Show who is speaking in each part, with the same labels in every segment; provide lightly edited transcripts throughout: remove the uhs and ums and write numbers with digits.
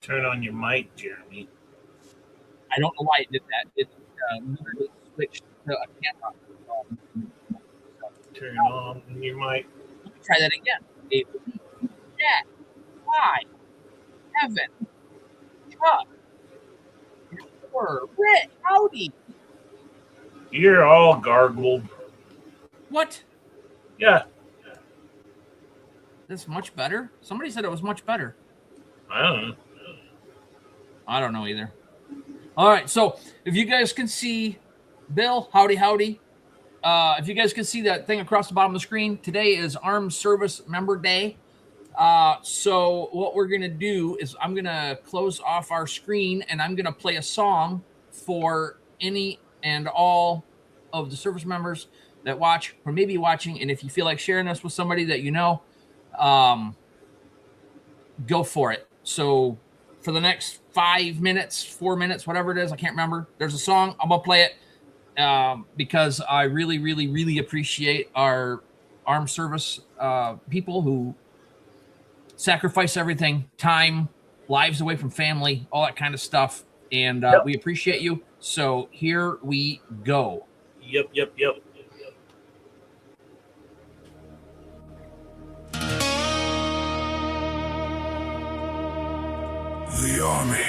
Speaker 1: Turn on your mic, Jeremy.
Speaker 2: I don't know why it did that. It literally switched to a camera.
Speaker 1: Turn on your mic.
Speaker 2: Let me try that again. Jack, hi, Evan, Chuck, Rick, howdy.
Speaker 1: You're all gargled.
Speaker 2: What?
Speaker 1: Yeah.
Speaker 2: That's much better? Somebody said it was much better.
Speaker 1: I don't know.
Speaker 2: I don't know either. All right, so if you guys can see, Bill, howdy. If you guys can see that thing across the bottom of the screen, today is Armed Service Member Day. So what we're going to do is I'm going to close off our screen and I'm going to play a song for any and all of the service members that watch or maybe watching. And if you feel like sharing this with somebody that you know, go for it. So for the next 5 minutes, 4 minutes, whatever it is, I can't remember. There's a song. I'm going to play it because I really, really, really appreciate our armed service people who sacrifice everything, time, lives away from family, all that kind of stuff. And we appreciate you. So here we go.
Speaker 1: Yep.
Speaker 3: The Army.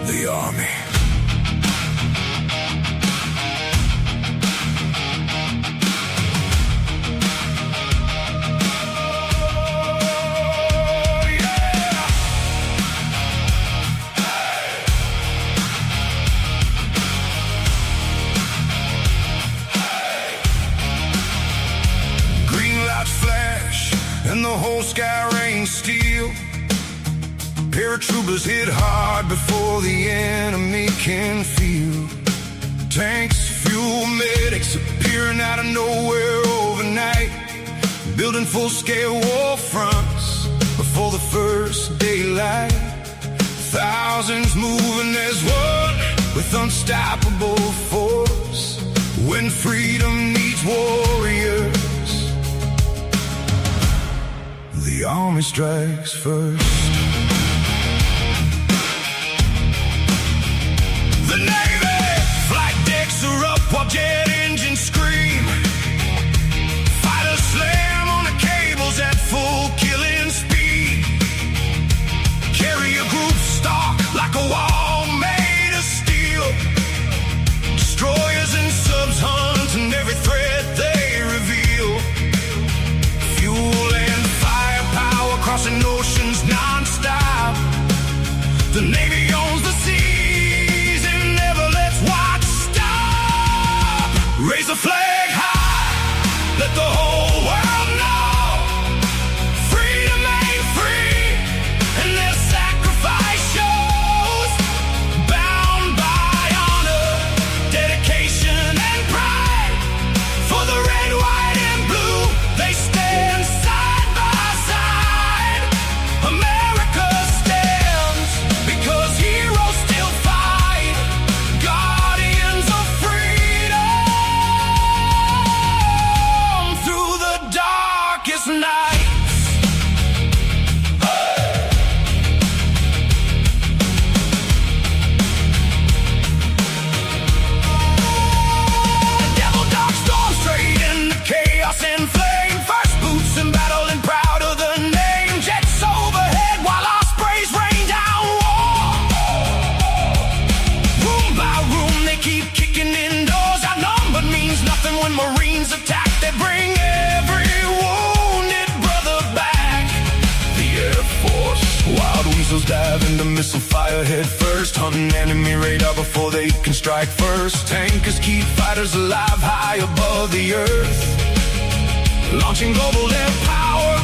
Speaker 3: The Army. And the whole sky rains steel. Paratroopers hit hard before the enemy can feel. Tanks, fuel, medics appearing out of nowhere overnight, building full-scale war fronts before the first daylight. Thousands moving as one with unstoppable force. When freedom needs warriors, the Army strikes first. The Navy! Flight decks are up while jet engines scream. Fighters slam on the cables at full killing speed. Carrier groups stalk like a wall made of steel. Destroyers and subs hunt and every threat they reveal. Fuel and crossing oceans non-stop. The Navy owns the seas and never lets watch stop. Raise the flag high, let the whole world know freedom ain't free, and their sacrifice shows. Bound by honor, dedication and pride, for the red, white and blue they stand side by side. America stands because heroes still fight, guardians of freedom through the darkest nights. Devil dog storm straight into chaos and flame. First boots in battle and proud of the name. Jets overhead while ospreys rain down war. Room by room they keep kicking in doors. Outnumbered means nothing when Marines attack. They bring every wounded brother back. The Air Force, wild weasels dive into missile fire head first, hunting enemy radar before they can strike first. Tankers keep fighters alive high above the earth, launching global air power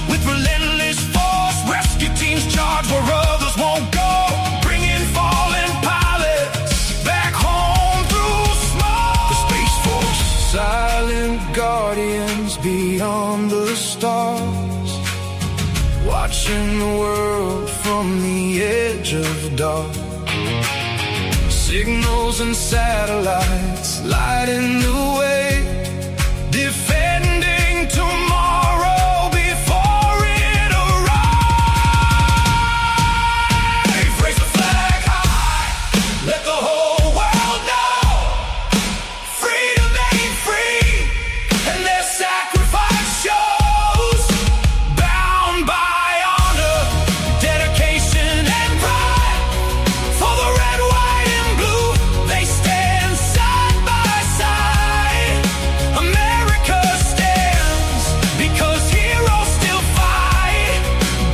Speaker 3: with relentless force. Rescue teams charge where others won't go, bringing fallen pilots back home through smoke. The Space Force, silent guardians watching the world from the edge of dark. Signals and satellites lighting the way, defending tomorrow before it arrives. Raise the flag high, let the whole world know freedom ain't free, and their sacrifice shows. Bound by honor, dedication, and pride, for the red, white, and blue, they stand side by side. America stands because heroes still fight,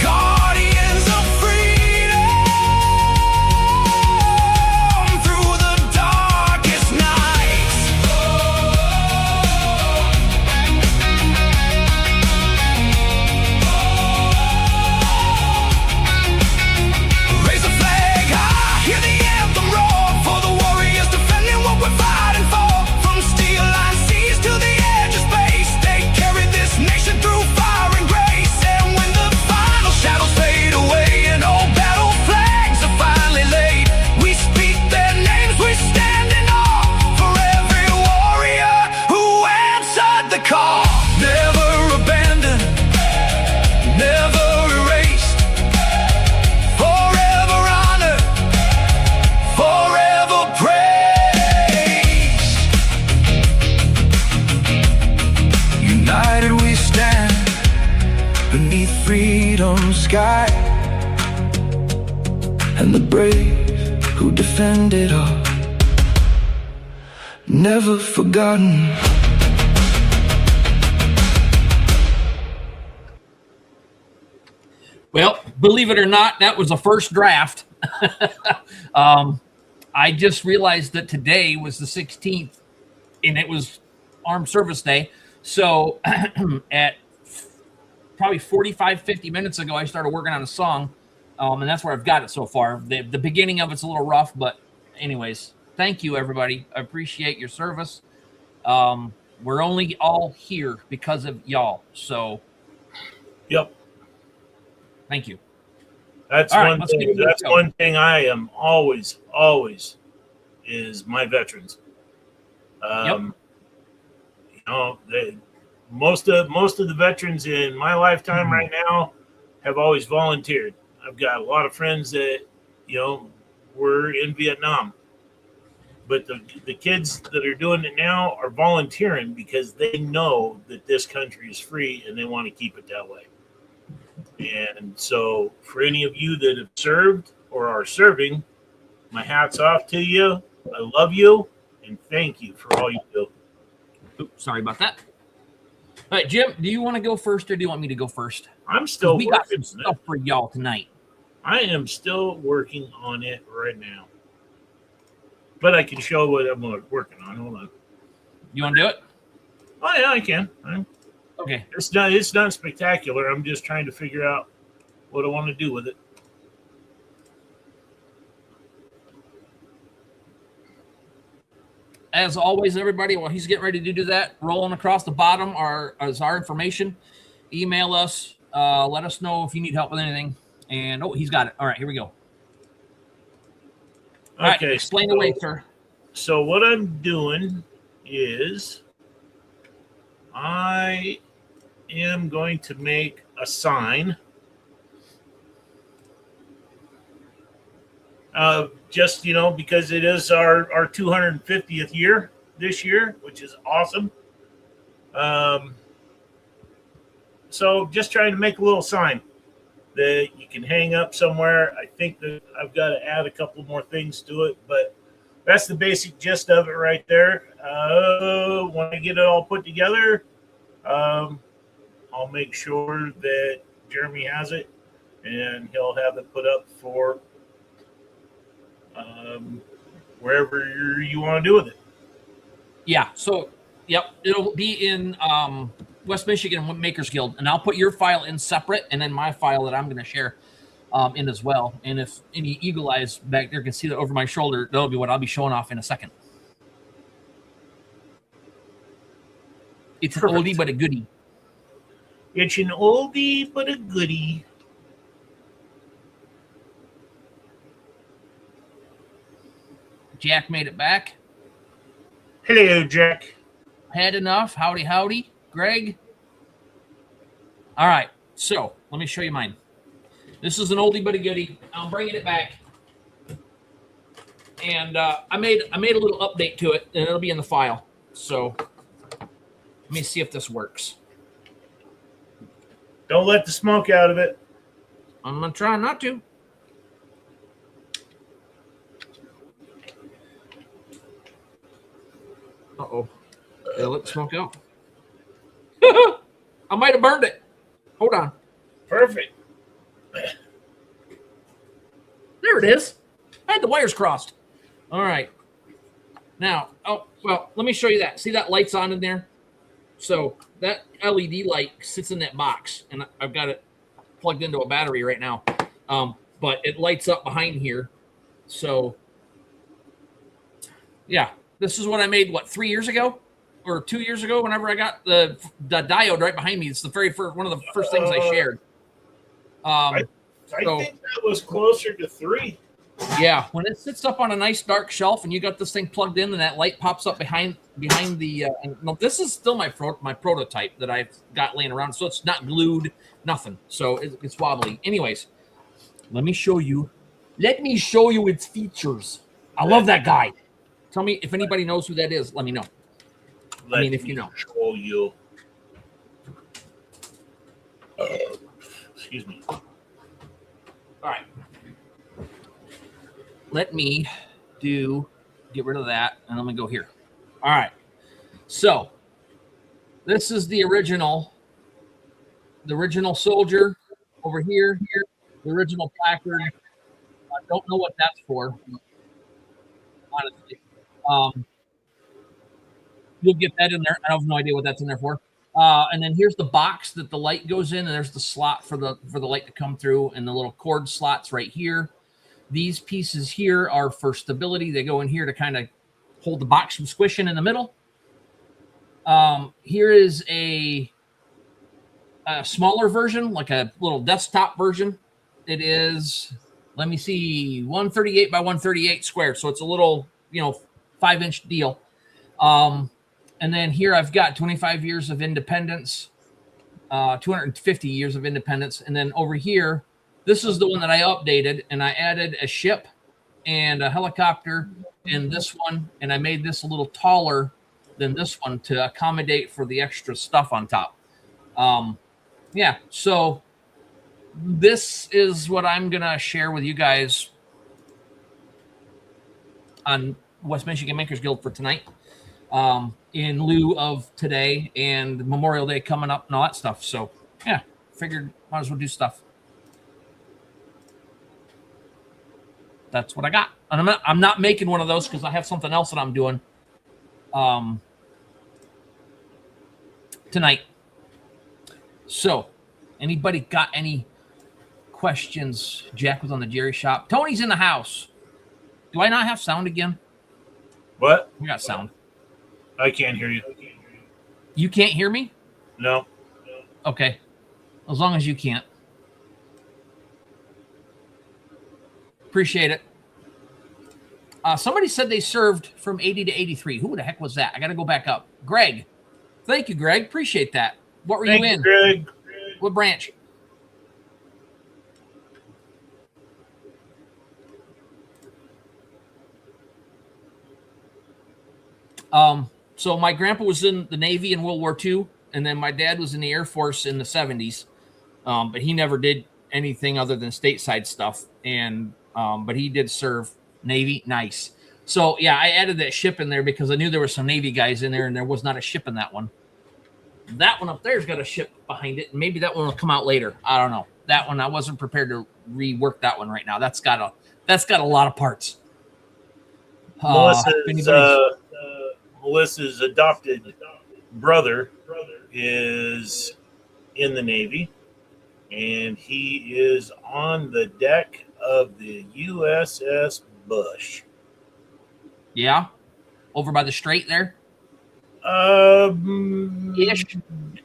Speaker 3: guardians of freedom through the darkest nights. Raise the flag high, hear the anthem roar, for the warriors defending what we're fighting for. From steel-lined seas to the edge of space, they carry this nation through fire and grace. And when the final shadows fade away and all battle flags are finally laid, we speak their names, we stand in awe for every warrior who answered the call. Never abandoned, never erased, forever honored, forever praised. United we stand beneath freedom's sky, and the brave who defended are never forgotten.
Speaker 2: Well, believe it or not, that was the first draft. I just realized that today was the 16th, and it was Armed Service Day. So at probably 45, 50 minutes ago, I started working on a song, and that's where I've got it so far. The beginning of it's a little rough, but anyways, thank you, everybody. I appreciate your service. We're only all here because of y'all. So
Speaker 1: Yep.
Speaker 2: thank you.
Speaker 1: That's
Speaker 2: All right,
Speaker 1: one
Speaker 2: let's
Speaker 1: thing.
Speaker 2: get into
Speaker 1: That's
Speaker 2: the show.
Speaker 1: one thing I am always is my veterans. You know, most of the veterans in my lifetime right now have always volunteered. I've got a lot of friends that, you know, were in Vietnam, but the kids that are doing it now are volunteering because they know that this country is free and they want to keep it that way. And so for any of you that have served or are serving, my hat's off to you. I love you and thank you for all you do.
Speaker 2: Oops, sorry about that. All right, Jim, do you want to go first or do you want me to go first?
Speaker 1: I'm still
Speaker 2: We got
Speaker 1: working
Speaker 2: some
Speaker 1: on
Speaker 2: stuff
Speaker 1: it.
Speaker 2: for y'all tonight.
Speaker 1: I am still working on it right now. But I can show what I'm working on. Hold on.
Speaker 2: You want to do it?
Speaker 1: Oh yeah, I can.
Speaker 2: Okay.
Speaker 1: It's not spectacular. I'm just trying to figure out what I want to do with it.
Speaker 2: As always, everybody, while he's getting ready to do that, rolling across the bottom is our information. Email us. Let us know if you need help with anything. And, oh, he's got it. All right, here we go. All right,
Speaker 1: Okay.
Speaker 2: explain away, sir.
Speaker 1: So what I'm doing is I am going to make a sign. Just, you know, because it is our 250th year this year, which is awesome. So just trying to make a little sign that you can hang up somewhere. I think that I've got to add a couple more things to it, but that's the basic gist of it right there. When I get it all put together, I'll make sure that Jeremy has it and he'll have it put up for wherever you want to do with it.
Speaker 2: Yeah, so, yep, it'll be in West Michigan Makers Guild, and I'll put your file in separate, and then my file that I'm going to share in as well. And if any eagle eyes back there can see that over my shoulder, that'll be what I'll be showing off in a second. It's
Speaker 1: Perfect.
Speaker 2: an oldie but a goodie.
Speaker 1: It's an oldie but a goodie.
Speaker 2: Jack made it back.
Speaker 1: Hello, Jack.
Speaker 2: Had enough. Howdy, howdy. Greg. All right. So let me show you mine. This is an oldie but a goodie. I'm bringing it back. And I made a little update to it, and it'll be in the file. So let me see if this works.
Speaker 1: Don't let the smoke out of it.
Speaker 2: I'm going to try not to. Uh-oh. Did I let the smoke out? I might have burned it. Hold on.
Speaker 1: Perfect.
Speaker 2: There it is. I had the wires crossed. All right. Now, oh, well, let me show you that. See that light's on in there? So that LED light sits in that box, and I've got it plugged into a battery right now. But it lights up behind here. So, yeah, this is what I made, 3 years ago? Or 2 years ago, whenever I got the diode right behind me. It's the very first, one of the first things I shared.
Speaker 1: I think that was closer to 3.
Speaker 2: Yeah, when it sits up on a nice dark shelf and you got this thing plugged in and that light pops up behind the no, this is still my prototype that I've got laying around, so it's not glued, nothing, so it's wobbly. Anyways, let me show you its features. I love that guy. Tell me if anybody knows who that is. Let me know. If you know.
Speaker 1: Show you. Excuse me.
Speaker 2: All right. Let me get rid of that, and I'm going to go here. All right. So this is the original soldier over here, the original placard. I don't know what that's for, honestly. You'll get that in there. I have no idea what that's in there for. And then here's the box that the light goes in, and there's the slot for the light to come through, and the little cord slots right here. These pieces here are for stability. They go in here to kind of hold the box from squishing in the middle. Here is a smaller version, like a little desktop version. It is, let me see, 138 by 138 square. So it's a little, 5-inch deal. And then here I've got 25 years of independence, 250 years of independence. And then over here, this is the one that I updated, and I added a ship and a helicopter in this one, and I made this a little taller than this one to accommodate for the extra stuff on top. Yeah, so this is what I'm going to share with you guys on West Michigan Makers Guild for tonight, in lieu of today and Memorial Day coming up and all that stuff. So, yeah, figured might as well do stuff. That's what I got. And I'm not making one of those because I have something else that I'm doing tonight. So, anybody got any questions? Jack was on the Jerry shop. Tony's in the house. Do I not have sound again?
Speaker 1: What?
Speaker 2: We got sound.
Speaker 1: I can't hear you.
Speaker 2: You can't hear me?
Speaker 1: No.
Speaker 2: Okay. As long as you can't. Appreciate it. Somebody said they served from 80 to 83. Who the heck was that? I got to go back up. Greg. Thank you, Greg. Appreciate that. What were you in?
Speaker 1: Greg.
Speaker 2: What branch? So my grandpa was in the Navy in World War II, and then my dad was in the Air Force in the 70s. But he never did anything other than stateside stuff. And but he did serve Navy. Nice. So yeah, I added that ship in there because I knew there were some Navy guys in there, and there was not a ship in that one. That one up there's got a ship behind it, and maybe that one will come out later. I don't know. That one I wasn't prepared to rework that one right now. That's got a lot of parts.
Speaker 1: Melissa's adopted brother is in the Navy, and he is on the deck of the USS Bush.
Speaker 2: Yeah, over by the strait there.
Speaker 1: Ish.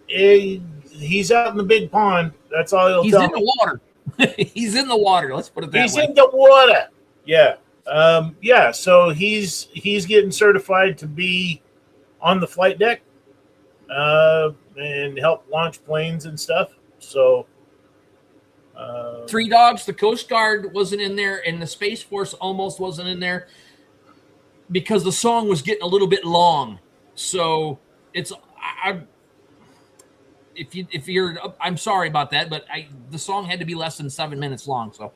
Speaker 1: He's out in the big pond. That's all he'll tell me.
Speaker 2: He's in the water. He's in the water. Let's put it that way.
Speaker 1: He's in the water. Yeah. Yeah, so he's getting certified to be on the flight deck and help launch planes and stuff. So
Speaker 2: 3 dogs. The Coast Guard wasn't in there, and the Space Force almost wasn't in there because the song was getting a little bit long. So it's if you're I'm sorry about that, but the song had to be less than 7 minutes long. So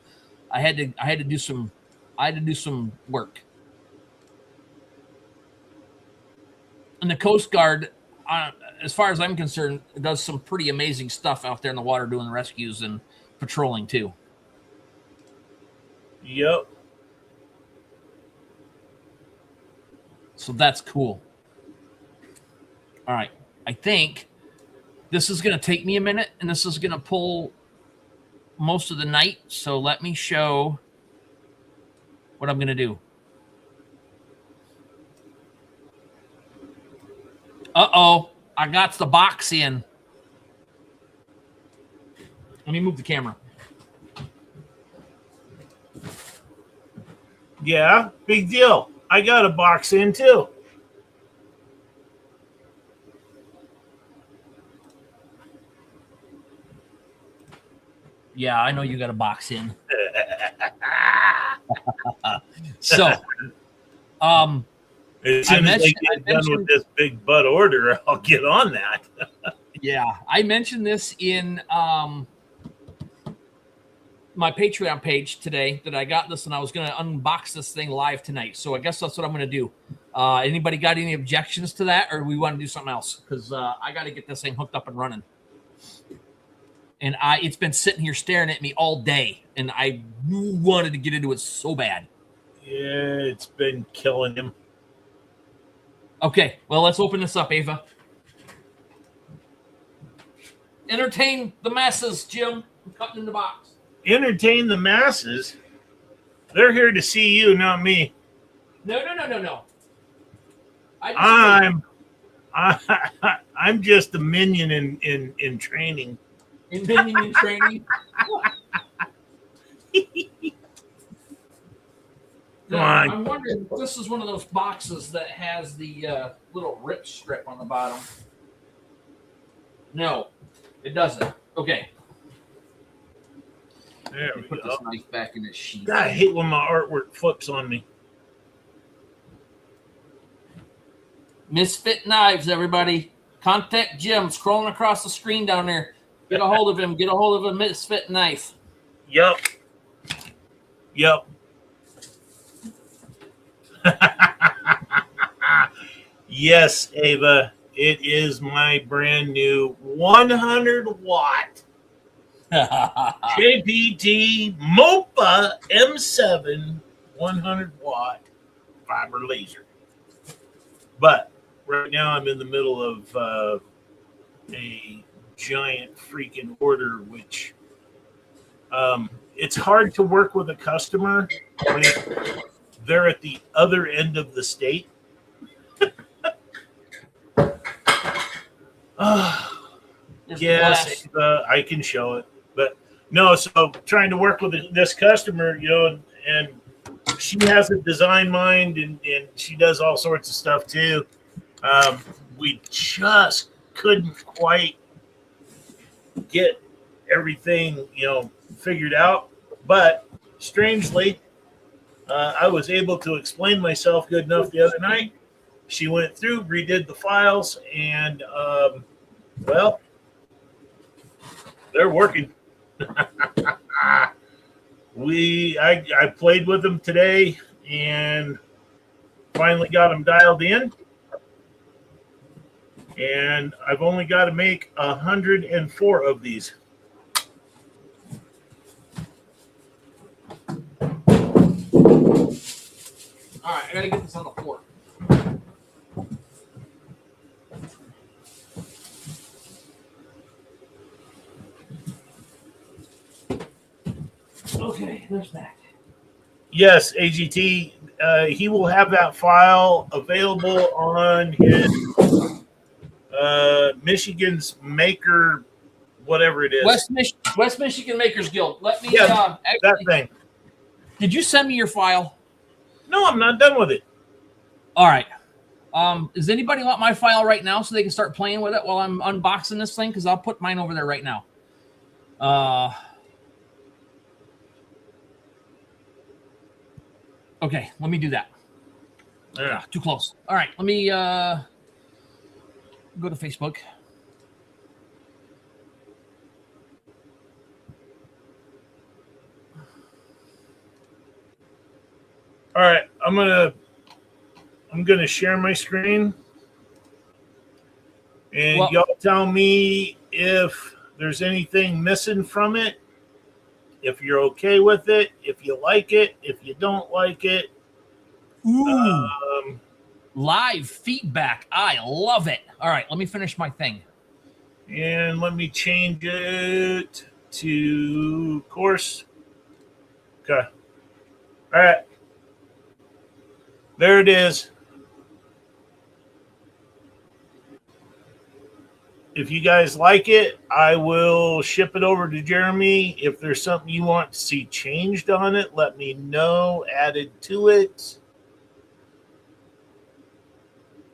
Speaker 2: I had to do some work. And the Coast Guard, as far as I'm concerned, does some pretty amazing stuff out there in the water doing rescues and patrolling too.
Speaker 1: Yep.
Speaker 2: So that's cool. All right. I think this is going to take me a minute, and this is going to pull most of the night. So let me show what I'm going to do. Uh-oh. I got the box in. Let me move the camera.
Speaker 1: Yeah, big deal. I got a box in too.
Speaker 2: Yeah, I know you got a box in. So,
Speaker 1: as soon as I get done with this big butt order, I'll get on that.
Speaker 2: Yeah, I mentioned this in my Patreon page today that I got this, and I was going to unbox this thing live tonight. So I guess that's what I'm going to do. Anybody got any objections to that, or we want to do something else? Because I got to get this thing hooked up and running. And it's been sitting here staring at me all day, and I wanted to get into it so bad.
Speaker 1: Yeah, it's been killing him.
Speaker 2: Okay, well, let's open this up, Ava. Entertain the masses, Jim. I'm cutting in the box.
Speaker 1: Entertain the masses? They're here to see you, not me.
Speaker 2: No.
Speaker 1: I'm just a minion in training.
Speaker 2: In minion training?
Speaker 1: Come on.
Speaker 2: I'm wondering if this is one of those boxes that has the little rip strip on the bottom. No, it doesn't. Okay.
Speaker 1: There we
Speaker 2: Put
Speaker 1: go.
Speaker 2: this knife back in its sheath.
Speaker 1: God, I hate when my artwork flips on me.
Speaker 2: Misfit Knives, everybody. Contact Jim. Scrolling across the screen down there. Get a hold of him. Get a hold of a Misfit Knife.
Speaker 1: Yep. Yes, Ava. It is my brand new 100 watt JPT MOPA M7 100 watt fiber laser. But right now I'm in the middle of a giant freaking order, which it's hard to work with a customer when they're at the other end of the state. Yes, I can show it, but no. So trying to work with this customer, and she has a design mind, and she does all sorts of stuff too. We just couldn't quite get everything, figured out. But strangely, I was able to explain myself good enough the other night. She went through, redid the files, and well, they're working. I played with them today and finally got them dialed in. And I've only got to make 104 of these.
Speaker 2: All right, I gotta get this on the floor. Okay, there's that.
Speaker 1: Yes, AGT. He will have that file available on his Michigan's Maker, whatever it is.
Speaker 2: West Michigan Makers Guild. Let me.
Speaker 1: Yeah, that thing.
Speaker 2: Did you send me your file?
Speaker 1: No, I'm not done with it.
Speaker 2: All right. Does anybody want my file right now so they can start playing with it while I'm unboxing this thing? Because I'll put mine over there right now. Okay, let me do that.
Speaker 1: Yeah.
Speaker 2: Too close. All right, let me go to Facebook.
Speaker 1: All right, I'm gonna share my screen, and
Speaker 2: Well-
Speaker 1: y'all tell me if there's anything missing from it, if you're okay with it, if you like it, if you don't like it.
Speaker 2: Ooh. Live feedback. I love it. All right, let me finish my thing.
Speaker 1: And let me change it to course. Okay. All right. There it is. If you guys like it, I will ship it over to Jeremy. If there's something you want to see changed on it, let me know, added to it.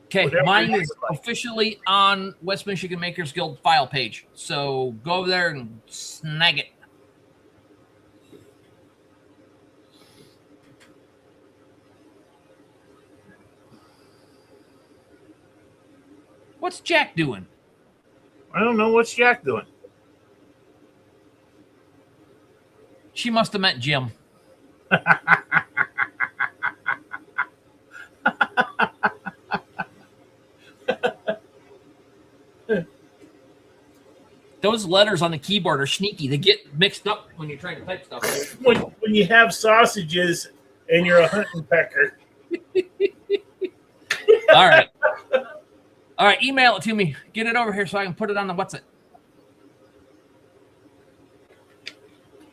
Speaker 2: Okay,
Speaker 1: Whatever
Speaker 2: mine
Speaker 1: you
Speaker 2: is
Speaker 1: like.
Speaker 2: officially on West Michigan Makers Guild file page. So go over there and snag it. What's Jack doing?
Speaker 1: I don't know. What's Jack doing?
Speaker 2: She must have meant Jim. Those letters on the keyboard are sneaky. They get mixed up when you're trying to type stuff.
Speaker 1: When you have sausages and you're a hunting pecker.
Speaker 2: All right. All right, email it to me. Get it over here so I can put it on the what's it.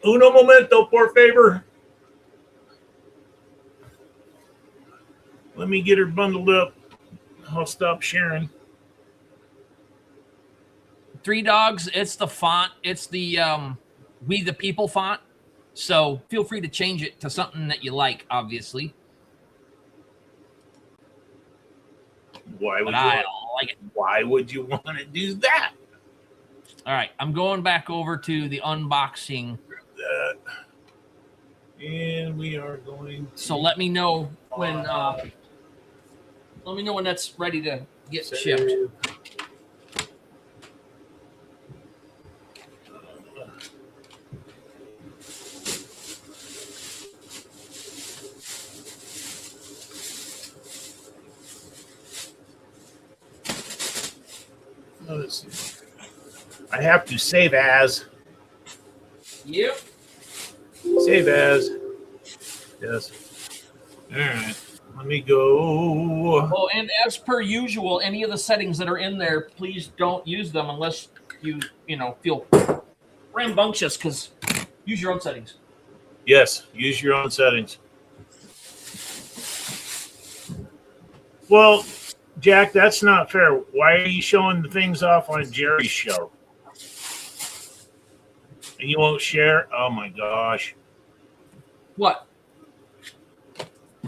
Speaker 1: Uno momento, por favor. Let me get her bundled up. I'll stop sharing.
Speaker 2: Three Dogs, it's the font. It's the We the People font. So feel free to change it to something that you like, obviously.
Speaker 1: Why would
Speaker 2: But I like it.
Speaker 1: Why would you want to do that?
Speaker 2: All right, I'm going back over to the unboxing.
Speaker 1: And we are going to
Speaker 2: So let me know when that's ready to get shipped.
Speaker 1: Let's see. I have to save as.
Speaker 2: Yep.
Speaker 1: Save as. Yes. All right. Let me go.
Speaker 2: Oh, and as per usual, any of the settings that are in there, please don't use them unless you feel rambunctious, because use your own settings.
Speaker 1: Yes. Use your own settings. Well, Jack, that's not fair. Why are you showing the things off on Jerry's show? And you won't share? Oh, my gosh.
Speaker 2: What?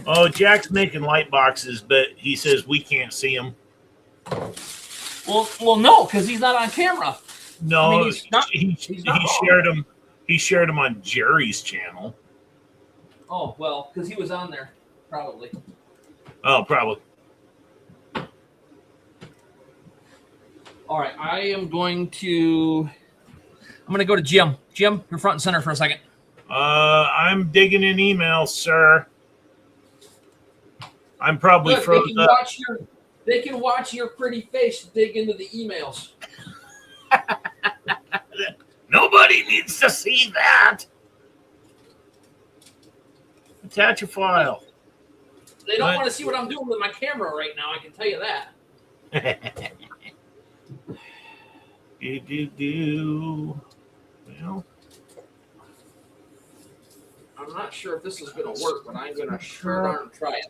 Speaker 1: Oh, Jack's making light boxes, but he says we can't see them.
Speaker 2: Well, no, because he's not on camera.
Speaker 1: No,
Speaker 2: I mean,
Speaker 1: he
Speaker 2: wrong.
Speaker 1: shared them. He shared them on Jerry's channel.
Speaker 2: Oh, well, because he was on there, probably.
Speaker 1: Oh, probably.
Speaker 2: All right, I'm going to go to Jim. Jim, you're front and center for a second.
Speaker 1: I'm digging in emails, sir. I'm probably
Speaker 2: Look,
Speaker 1: frozen.
Speaker 2: they can watch your pretty face dig into the emails.
Speaker 1: Nobody needs to see that. Attach a file.
Speaker 2: They don't
Speaker 1: What?
Speaker 2: want to see what I'm doing with my camera right now, I can tell you that.
Speaker 1: Well,
Speaker 2: I'm not sure if this is going to work, but I'm going to sure darn try it.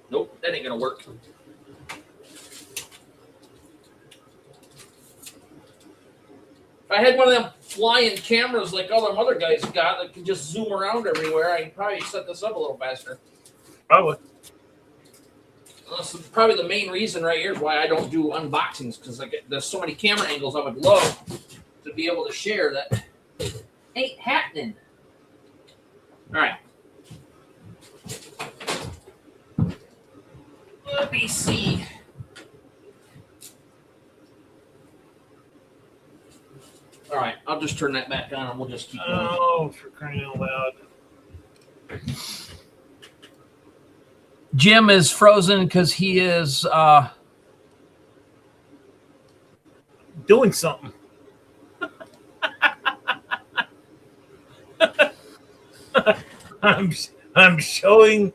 Speaker 2: Nope, that ain't going to work. If I had one of them flying cameras like all them other guys got that can just zoom around everywhere, I could probably set this up a little faster.
Speaker 1: Probably.
Speaker 2: That's probably the main reason right here is why I don't do unboxings, because there's so many camera angles I would love to be able to share that ain't happening. All right. Let me see. All right, I'll just turn that back on and we'll just keep going.
Speaker 1: Oh, for crying out loud.
Speaker 2: Jim is frozen because he is
Speaker 1: doing something. I'm showing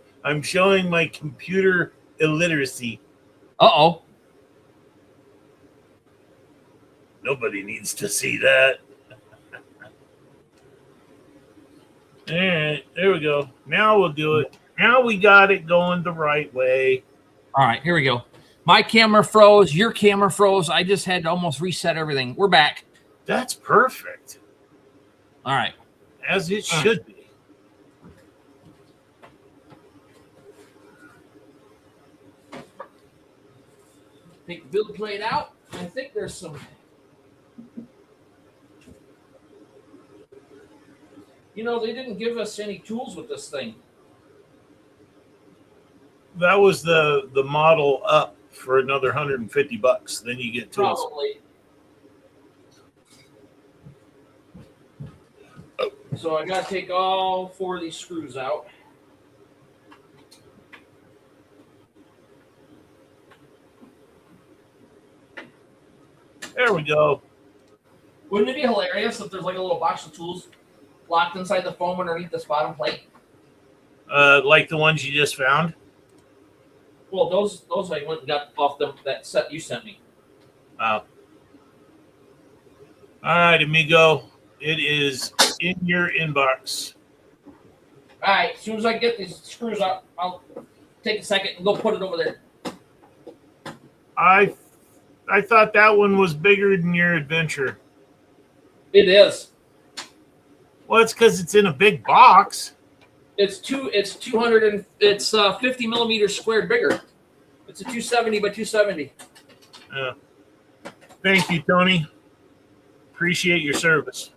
Speaker 1: my computer illiteracy.
Speaker 2: Uh-oh.
Speaker 1: Nobody needs to see that. All right, there we go. Now we'll do it. Now we got it going the right way.
Speaker 2: All right, here we go. My camera froze. Your camera froze. I just had to almost reset everything. We're back.
Speaker 1: That's perfect.
Speaker 2: All right.
Speaker 1: As it should be.
Speaker 2: Take the build plate out. I think there's some... You know, they didn't give us any tools with this thing.
Speaker 1: That was the model up for another $150. Then you get tools.
Speaker 2: Probably. So I got to take all 4 of these screws out.
Speaker 1: There we go.
Speaker 2: Wouldn't it be hilarious if there's like a little box of tools locked inside the foam underneath this bottom plate?
Speaker 1: Like the ones you just found?
Speaker 2: Well, those I went and got off that set you sent me.
Speaker 1: Wow. All right, amigo. It is in your inbox.
Speaker 2: All right, as soon as I get these screws out, I'll take a second and go put it over there.
Speaker 1: I thought that one was bigger than your adventure.
Speaker 2: It is.
Speaker 1: Well, it's because it's in a big box.
Speaker 2: It's 50 millimeters squared bigger. It's a 270 by 270.
Speaker 1: Thank you, Tony. Appreciate your service.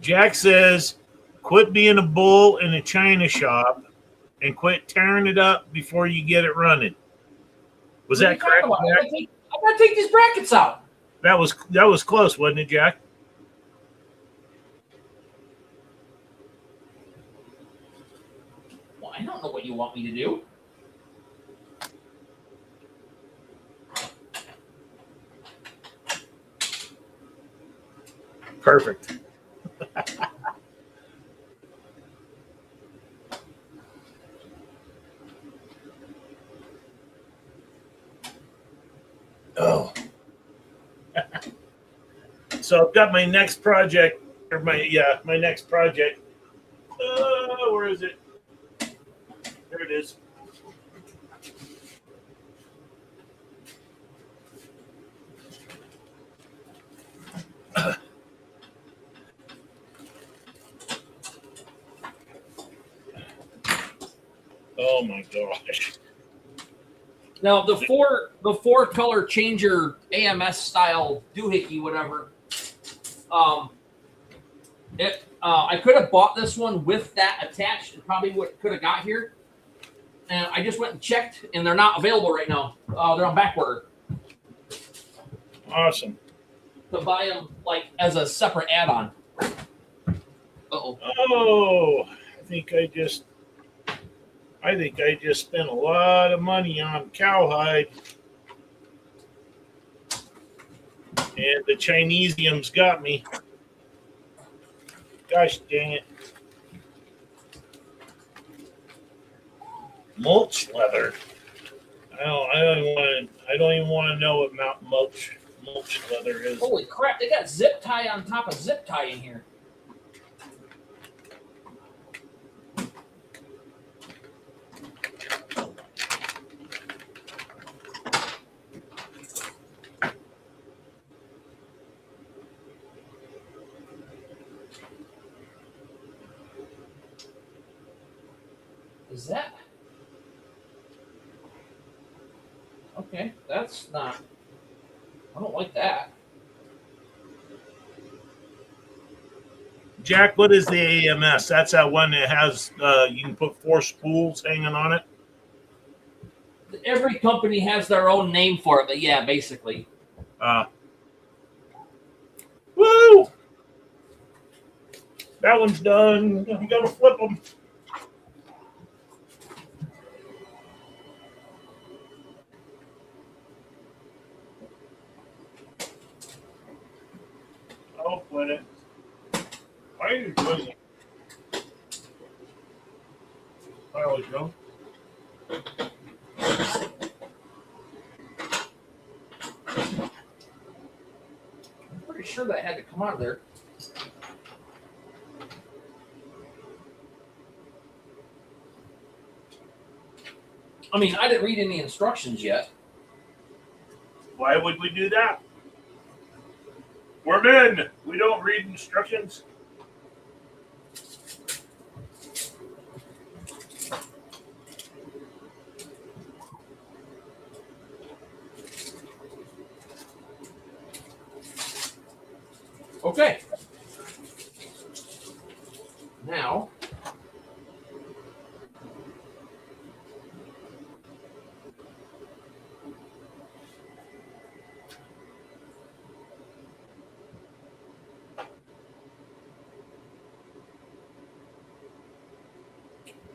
Speaker 1: Jack says, quit being a bull in a china shop and quit tearing it up before you get it running. Was that correct, Jack?
Speaker 2: I'm going to take these brackets out.
Speaker 1: That was close, wasn't it, Jack?
Speaker 2: Well, I don't know what you want me to do.
Speaker 1: Perfect. Oh. So I've got my next project, or my next project. Where is it? There it is. Oh my gosh.
Speaker 2: Now the four color changer AMS style doohickey, whatever. I could have bought this one with that attached and probably could have got here. And I just went and checked and they're not available right now. They're on back order.
Speaker 1: Awesome.
Speaker 2: To buy them like as a separate add-on. Uh-oh.
Speaker 1: Oh, I think I just spent a lot of money on cowhide. And the Chinesiums got me. Gosh dang it. Mulch leather. I don't even want to know what mulch leather is.
Speaker 2: Holy crap, they got zip tie on top of zip tie in here. Is that? Okay, that's not. I don't like that.
Speaker 1: Jack, what is the AMS? That's that one that has you can put 4 spools hanging on it.
Speaker 2: Every company has their own name for it, but yeah, basically.
Speaker 1: Woo! That one's done. You gotta flip them. I'll quit it. Why are you doing it? There we go.
Speaker 2: I'm pretty sure that had to come out of there. I mean, I didn't read any instructions yet.
Speaker 1: Why would we do that? We're men. We don't read instructions.
Speaker 2: Okay. Now,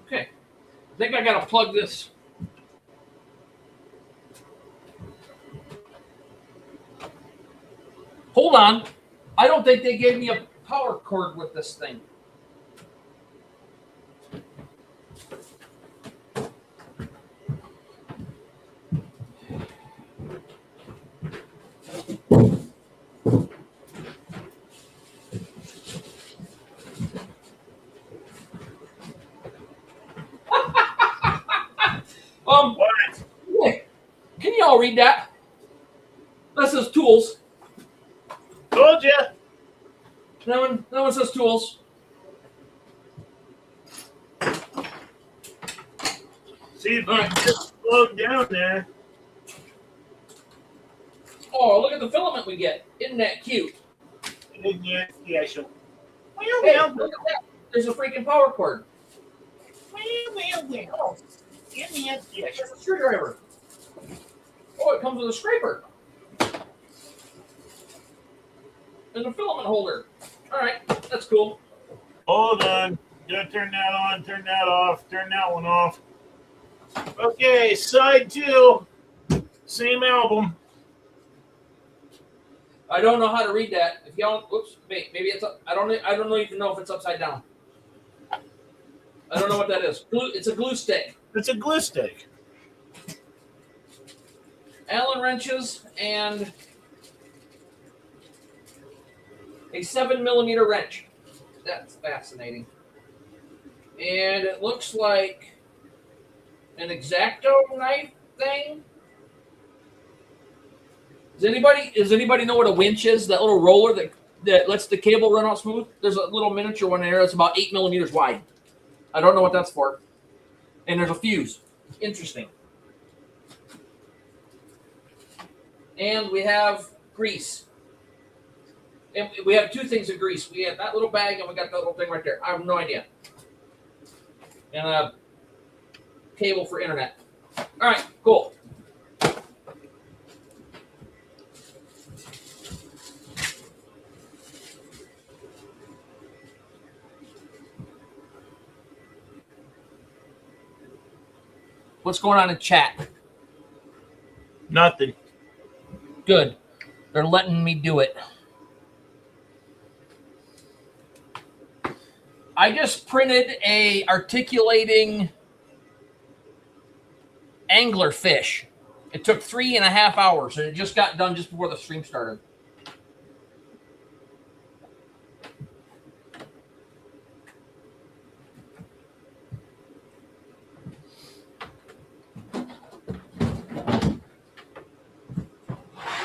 Speaker 2: okay. I think I gotta plug this. Hold on. I don't think they gave me a power cord with this thing.
Speaker 1: What?
Speaker 2: Hey, can you all read that? That says tools.
Speaker 1: Told you.
Speaker 2: That one says tools.
Speaker 1: See if you can just slow down there.
Speaker 2: Oh, look at the filament we get. Isn't that cute?
Speaker 1: Yeah, sure.
Speaker 2: Hey, look at that. There's a freaking power cord.
Speaker 1: Oh,
Speaker 2: There's a screwdriver. Oh, it comes with a scraper. And a filament holder. All right, that's cool.
Speaker 1: hold on. Gotta turn that on, turn that off, turn that one off. Okay, side 2. Same album.
Speaker 2: I don't know how to read that. If y'all, oops, maybe it's up. I don't even know if it's upside down. I don't know what that is. It's a glue stick.
Speaker 1: It's a glue stick.
Speaker 2: Allen wrenches and a 7mm wrench. That's fascinating. And it looks like an X-Acto knife thing. Does anybody know what a winch is? That little roller that lets the cable run out smooth? There's a little miniature one there that's about 8mm wide. I don't know what that's for. And there's a fuse. Interesting. And we have grease. And we have 2 things of grease. We have that little bag and we got that little thing right there. I have no idea. And a cable for internet. All right, cool. What's going on in chat?
Speaker 1: Nothing.
Speaker 2: Good. They're letting me do it. I just printed a articulating angler fish. It took 3.5 hours, and it just got done just before the stream started.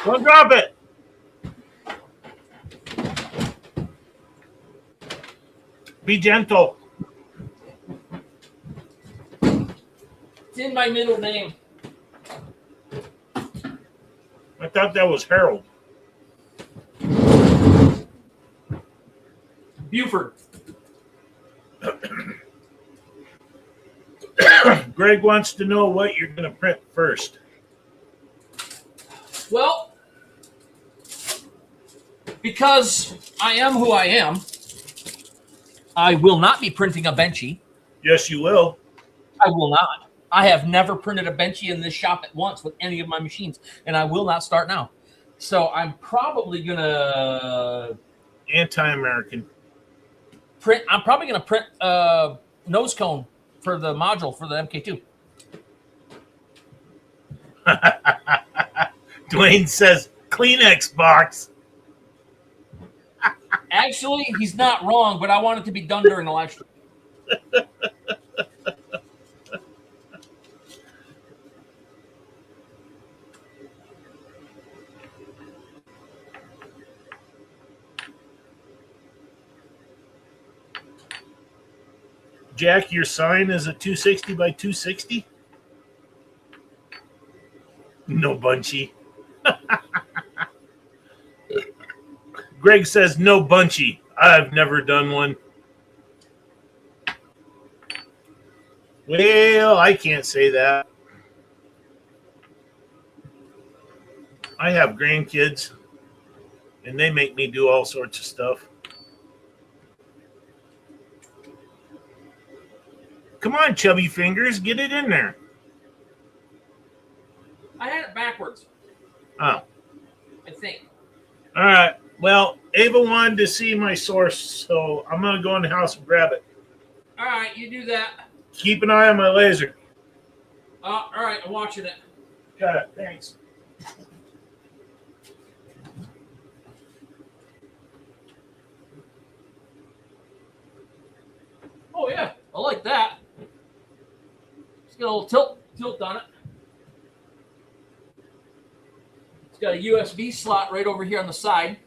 Speaker 1: Don't drop it. Be gentle.
Speaker 2: in my middle name.
Speaker 1: I thought that was Harold.
Speaker 2: Buford.
Speaker 1: Greg wants to know what you're going to print first.
Speaker 2: Well, because I am who I am, I will not be printing a Benchy.
Speaker 1: Yes, you will.
Speaker 2: I will not. I have never printed a Benchy in this shop at once with any of my machines, and I will not start now. So I'm probably going to
Speaker 1: Anti-American.
Speaker 2: print. I'm probably going to print nose cone for the module for the MK2.
Speaker 1: Dwayne says Kleenex box.
Speaker 2: Actually, he's not wrong, but I want it to be done during the live stream.
Speaker 1: Jack, your sign is a 260 by 260? No bunchy. Greg says no bunchy. I've never done one. Well, I can't say that. I have grandkids, and they make me do all sorts of stuff. Come on, chubby fingers, get it in there.
Speaker 2: I had it backwards,
Speaker 1: Oh,
Speaker 2: I think.
Speaker 1: all right. Well, Ava wanted to see my source, so I'm going to go in the house and grab it.
Speaker 2: All right, you do that.
Speaker 1: Keep an eye on my laser.
Speaker 2: All right, I'm watching it.
Speaker 1: Got it. Thanks.
Speaker 2: Oh, yeah, I like that. It's got a little tilt on it. It's got a USB slot right over here on the side.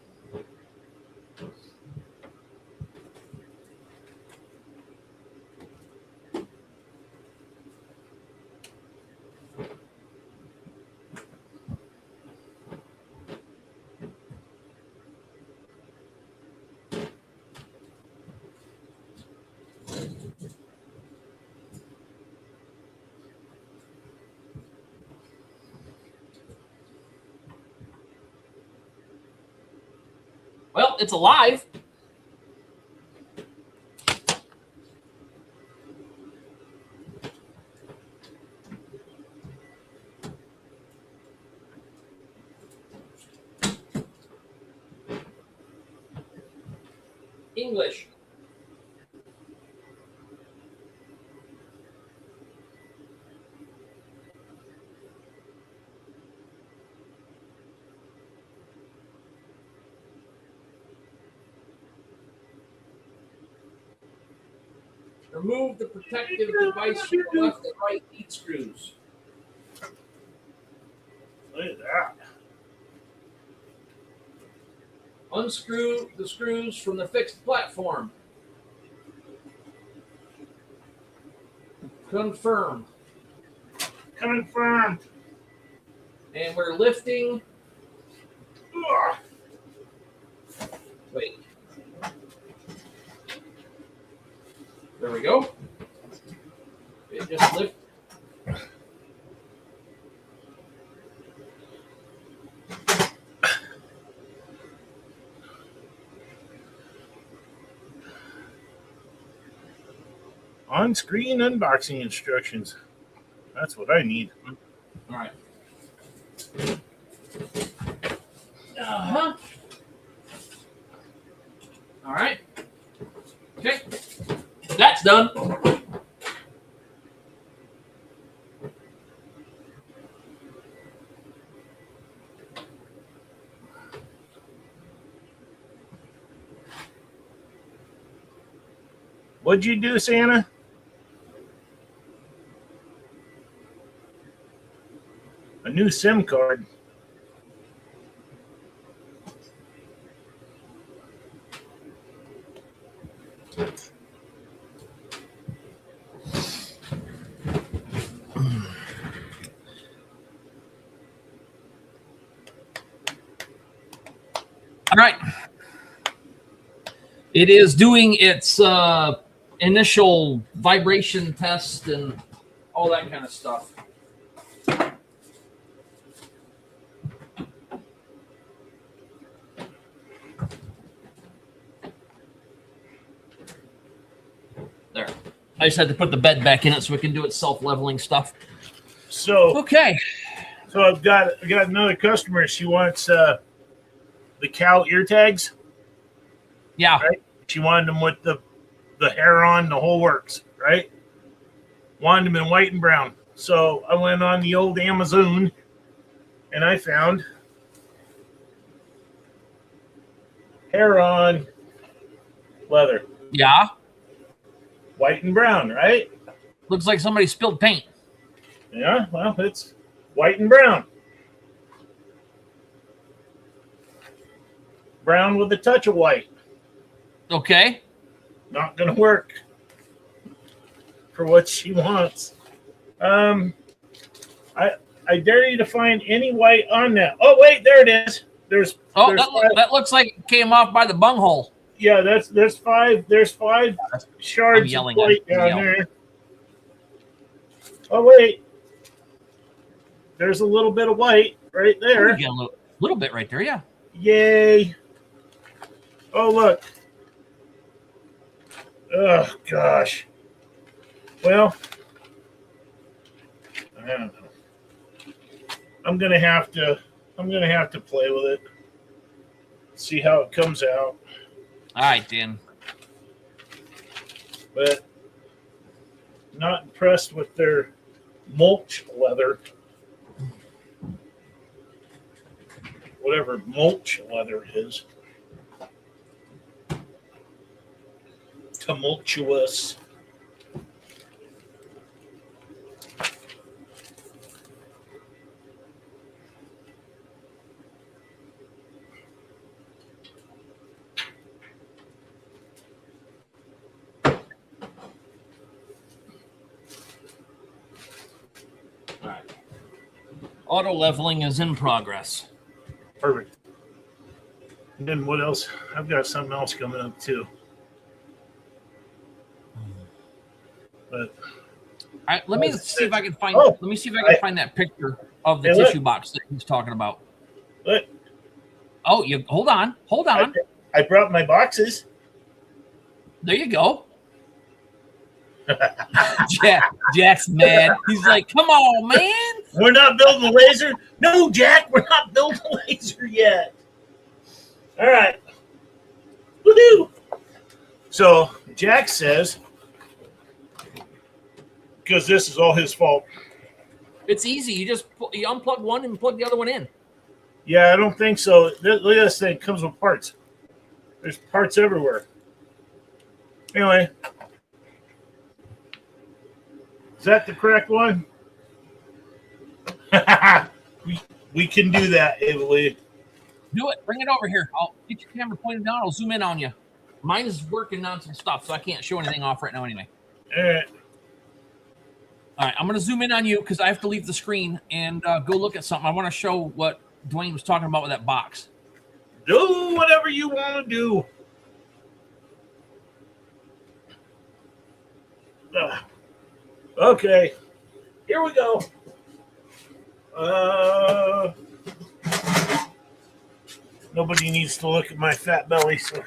Speaker 2: Well, it's alive. English. Remove the protective device from the left and right lead screws.
Speaker 1: Look at that.
Speaker 2: Unscrew the screws from the fixed platform. Confirm.
Speaker 1: Confirmed.
Speaker 2: And we're lifting.
Speaker 1: Ugh.
Speaker 2: Wait. There we go. It just lift.
Speaker 1: On-screen unboxing instructions. That's what I need.
Speaker 2: All right. Uh-huh. All right. Okay. That's done.
Speaker 1: What'd you do, Santa? A new SIM card.
Speaker 2: right. It is doing its initial vibration test and all that kind of stuff. There. I just had to put the bed back in it so we can do its self-leveling stuff.
Speaker 1: So
Speaker 2: Okay.
Speaker 1: So I got another customer. She wants the cow ear tags.
Speaker 2: Yeah.
Speaker 1: Right. She wanted them with the hair on, the whole works. Right. Wanted them in white and brown. So I went on the old Amazon, and I found hair on leather.
Speaker 2: Yeah.
Speaker 1: White and brown. Right.
Speaker 2: Looks like somebody spilled paint.
Speaker 1: Yeah. Well, it's white and brown. Brown with a touch of white.
Speaker 2: Okay.
Speaker 1: Not going to work for what she wants. I dare you to find any white on that. Oh, wait, there it is. There's
Speaker 2: that looks like it came off by the bunghole.
Speaker 1: Yeah, there's five shards of white down there. Oh, wait. There's a little bit of white right there.
Speaker 2: Oh, you get a little bit right there, yeah.
Speaker 1: Yay. Oh, look. Oh, gosh. Well, I don't know. I'm gonna have to play with it. See how it comes out.
Speaker 2: All right, Dan.
Speaker 1: But not impressed with their mulch leather. Whatever mulch leather is. Tumultuous.
Speaker 2: Auto leveling is in progress.
Speaker 1: Perfect. And then what else? I've got something else coming up too. But
Speaker 2: all right, let me see if I can find.
Speaker 1: Oh,
Speaker 2: let me see if I can find that picture of the tissue box that he's talking about.
Speaker 1: Look.
Speaker 2: Oh, you hold on.
Speaker 1: I brought my boxes.
Speaker 2: There you go. Jack's mad. He's like, "Come on, man!
Speaker 1: We're not building a laser." No, Jack, we're not building a laser yet. All right. Woohoo! So Jack says, because this is all his fault.
Speaker 2: It's easy. You just you unplug one and plug the other one in.
Speaker 1: Yeah, I don't think so. Look at this thing. It comes with parts. There's parts everywhere. Anyway. Is that the correct one? we can do that, Emily.
Speaker 2: Do it. Bring it over here. I'll get your camera pointed down. I'll zoom in on you. Mine is working on some stuff, so I can't show anything off right now anyway.
Speaker 1: All right.
Speaker 2: All right, I'm going to zoom in on you because I have to leave the screen and go look at something. I want to show what Dwayne was talking about with that box.
Speaker 1: Do whatever you want to do. Okay, here we go. Nobody needs to look at my fat belly, so.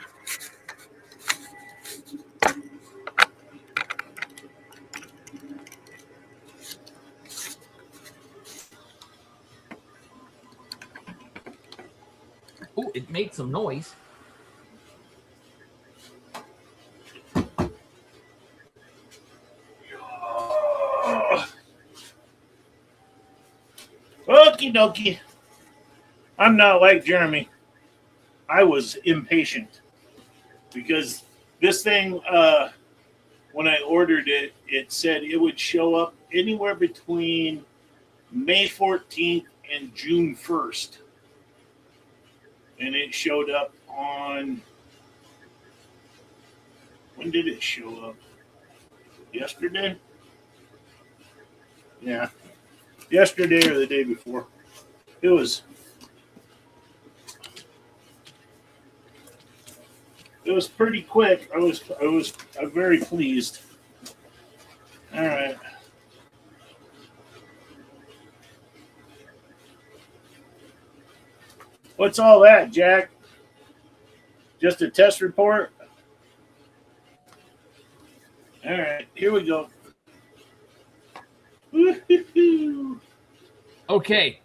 Speaker 2: Oh, it made some noise.
Speaker 1: Okie dokie. I'm not like Jeremy. I was impatient because this thing, when I ordered it, it said it would show up anywhere between May 14th and June 1st. And it showed up on, when did it show up? Yesterday? Yeah. Yesterday or the day before. It was It was pretty quick. I'm very pleased. All right. What's all that, Jack? Just a test report? All right, here we go. Woo-hoo-hoo.
Speaker 2: Okay.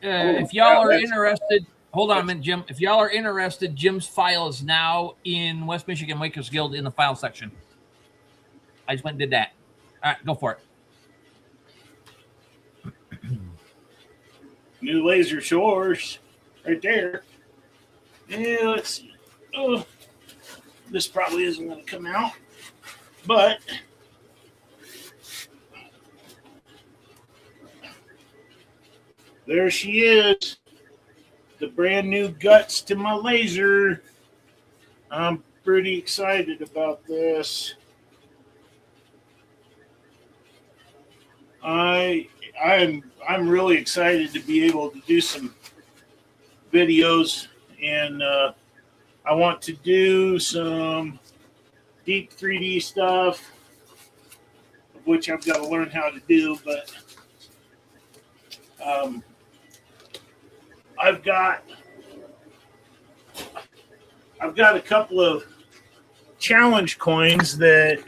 Speaker 2: If y'all are interested, hold on a minute, Jim. If y'all are interested, Jim's file is now in West Michigan Makers Guild in the file section. I just went and did that. All right, go for it.
Speaker 1: New laser source right there. Yeah, let's see. Oh, this probably isn't going to come out, but there she is. The brand new guts to my laser. I'm pretty excited about this. I'm really excited to be able to do some videos, and I want to do some deep 3D stuff, which I've got to learn how to do, but I've got a couple of challenge coins that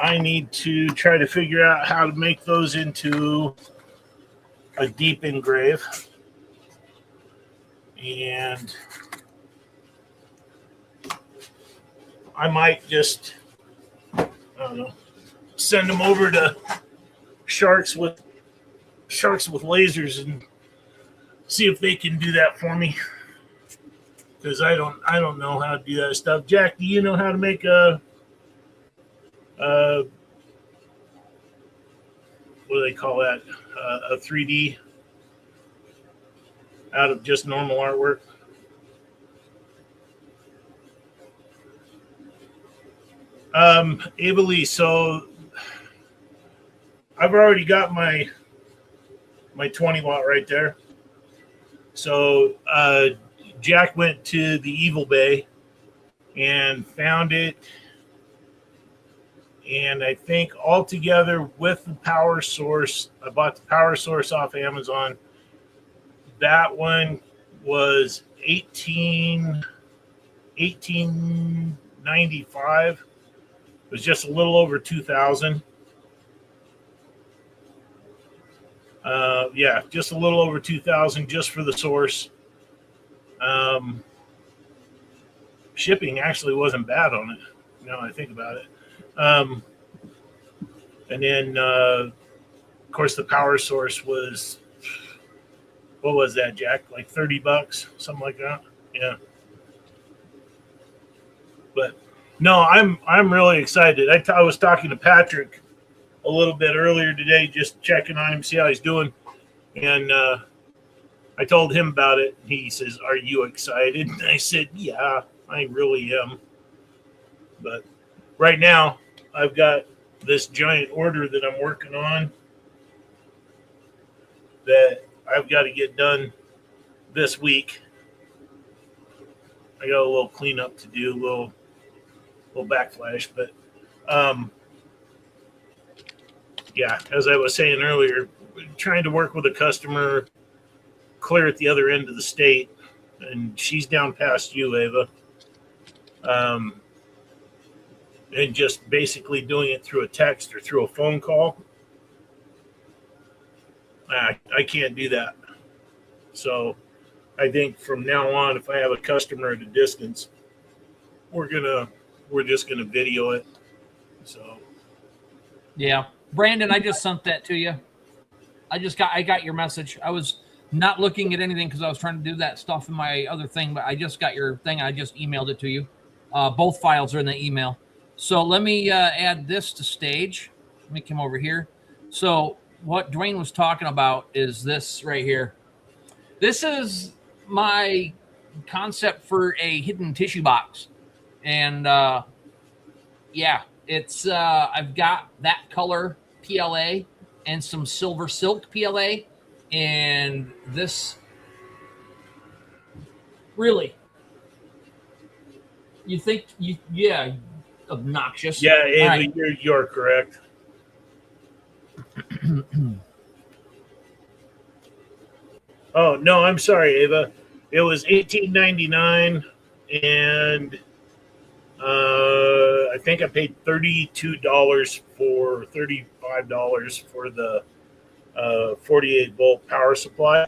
Speaker 1: I need to try to figure out how to make those into a deep engrave. And I might just, I don't know, send them over to Sharks with lasers and see if they can do that for me. Because I don't know how to do that stuff. Jack, do you know how to make a what do they call that? A 3D out of just normal artwork? Lee, so I've already got my 20 watt right there. So Jack went to the Evil Bay and found it. And I think altogether with the power source, I bought the power source off Amazon. That one was $18.95. It was just a little over 2,000. Yeah, just a little over 2,000 just for the source. Shipping actually wasn't bad on it, now I think about it. And then, of course, the power source was, what was that, Jack? Like $30, something like that. Yeah. But no, I'm really excited. I was talking to Patrick a little bit earlier today, just checking on him, see how he's doing. And I told him about it. He says, "Are you excited?" And I said, "Yeah, I really am." But right now, I've got this giant order that I'm working on that I've got to get done this week. I got a little cleanup to do, a little backflash, but yeah, as I was saying earlier, trying to work with a customer clear at the other end of the state, and she's down past you, Ava. And just basically doing it through a text or through a phone call. I can't do that. So I think from now on, if I have a customer at a distance, we're just gonna video it. So
Speaker 2: yeah, Brandon, I just sent that to you. I got your message. I was not looking at anything because I was trying to do that stuff in my other thing, but I just got your thing. I just emailed it to you. Both files are in the email. So let me add this to stage. Let me come over here. So what Dwayne was talking about is this right here. This is my concept for a hidden tissue box. And yeah, it's I've got that color PLA and some silver silk PLA. And this Really? You think you? Yeah, obnoxious.
Speaker 1: Yeah,
Speaker 2: All
Speaker 1: Ava,
Speaker 2: right.
Speaker 1: you're correct. Oh no, I'm sorry, Ava. It was $18.99, and I think I paid $35 for the 48 volt power supply,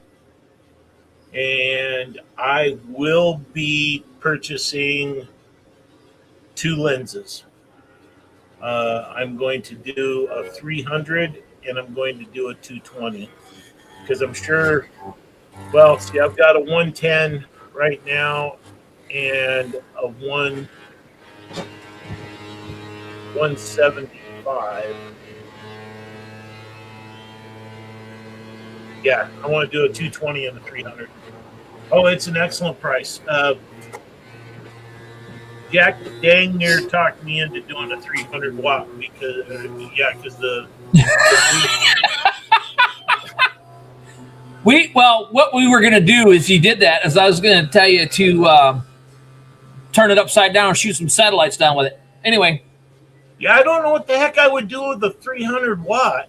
Speaker 1: and I will be purchasing two lenses. I'm going to do a 300 and I'm going to do a 220 because I'm sure. Well, see, I've got a 110 right now and a 175. Yeah, I want to do a 220 and a 300. Oh, it's an excellent price. Jack dang near talked me into doing a 300 watt because because the
Speaker 2: what we were gonna do if you did that is I was gonna tell you to turn it upside down and shoot some satellites down with it. Anyway.
Speaker 1: Yeah, I don't know what the heck I would do with the 300 watt,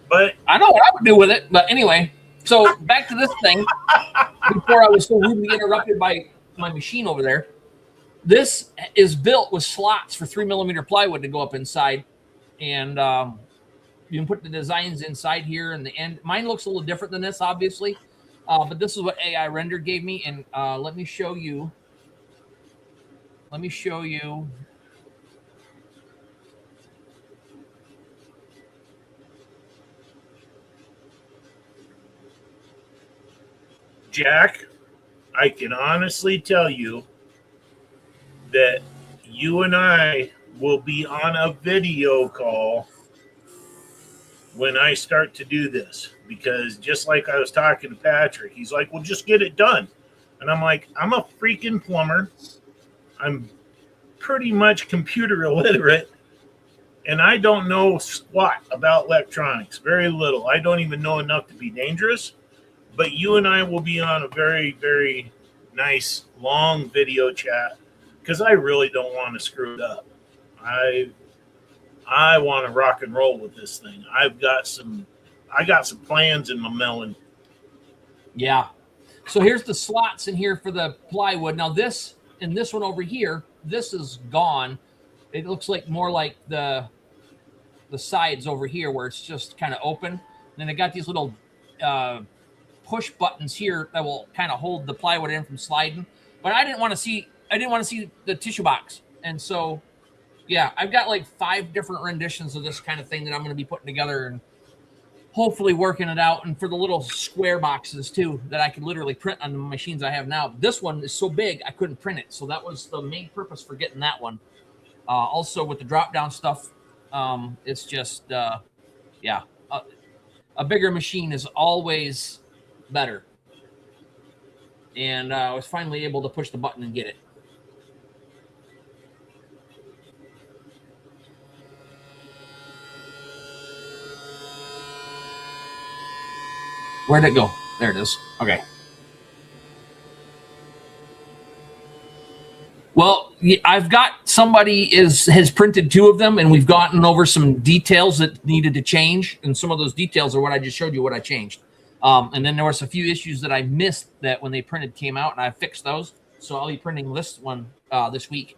Speaker 1: but
Speaker 2: I know what I would do with it. But anyway, so back to this thing. Before I was so rudely interrupted by my machine over there. This is built with slots for 3mm plywood to go up inside, and you can put the designs inside here. And the end, mine looks a little different than this, obviously, but this is what AI Render gave me. And let me show you.
Speaker 1: Jack, I can honestly tell you that you and I will be on a video call when I start to do this, because just like I was talking to Patrick, he's like, well, just get it done. And I'm like, I'm a freaking plumber. I'm pretty much computer illiterate, and I don't know squat about electronics, very little. I don't even know enough to be dangerous. But you and I will be on a very, very nice long video chat because I really don't want to screw it up. I want to rock and roll with this thing. I got some plans in my melon.
Speaker 2: Yeah. So here's the slots in here for the plywood. Now this one over here, this is gone. It looks like more like the sides over here where it's just kind of open. And then they got these little push buttons here that will kind of hold the plywood in from sliding. But I didn't want to see the tissue box. And so yeah, I've got like 5 different renditions of this kind of thing that I'm going to be putting together and hopefully working it out. And for the little square boxes too, that I could literally print on the machines I have now. This one is so big I couldn't print it. So that was the main purpose for getting that one. Also with the drop down stuff, it's just a bigger machine is always better. And I was finally able to push the button and get it. Where'd it go? There it is. Okay. Well, I've got somebody has printed 2 of them, and we've gotten over some details that needed to change, and some of those details are what I just showed you what I changed. And then there was a few issues that I missed that when they printed came out, and I fixed those. So I'll be printing this one this week,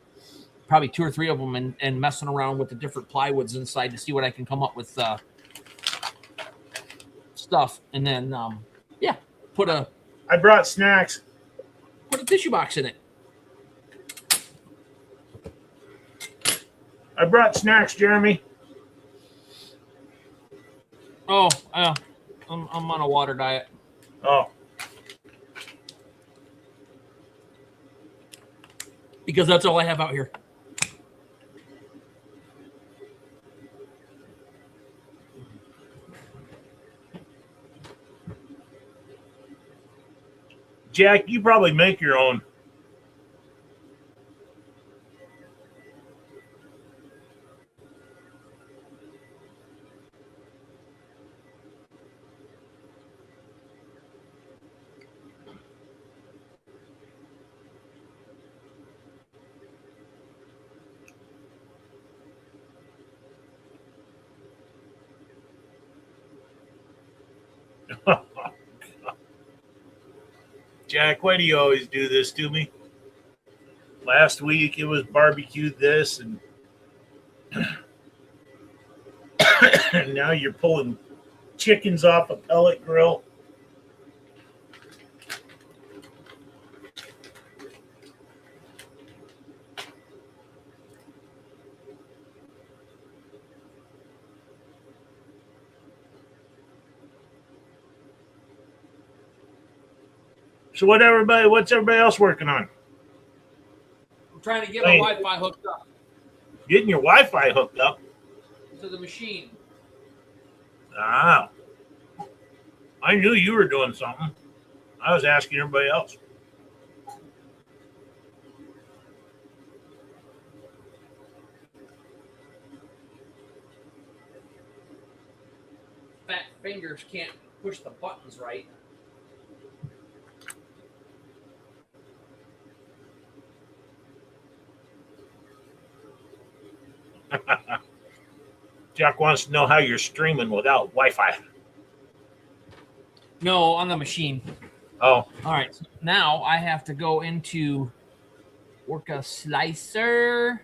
Speaker 2: probably 2 or 3 of them, and messing around with the different plywoods inside to see what I can come up with stuff. And then
Speaker 1: I brought snacks.
Speaker 2: Put a tissue box in it.
Speaker 1: I brought snacks, Jeremy.
Speaker 2: Oh, I'm on a water diet.
Speaker 1: Oh,
Speaker 2: because that's all I have out here.
Speaker 1: Jack, you probably make your own. Jack, why do you always do this to me? Last week it was barbecue this, and and now you're pulling chickens off a pellet grill. So what's everybody else working on?
Speaker 2: I'm trying to get my Wi-Fi hooked up
Speaker 1: Getting your Wi-Fi hooked up?
Speaker 2: to the machine.
Speaker 1: Ah. I knew you were doing something. I was asking everybody else.
Speaker 2: Fat fingers can't push the buttons right.
Speaker 1: Jack wants to know how you're streaming without Wi-Fi.
Speaker 2: No, on the machine.
Speaker 1: Oh.
Speaker 2: All right. So now I have to go into work a slicer.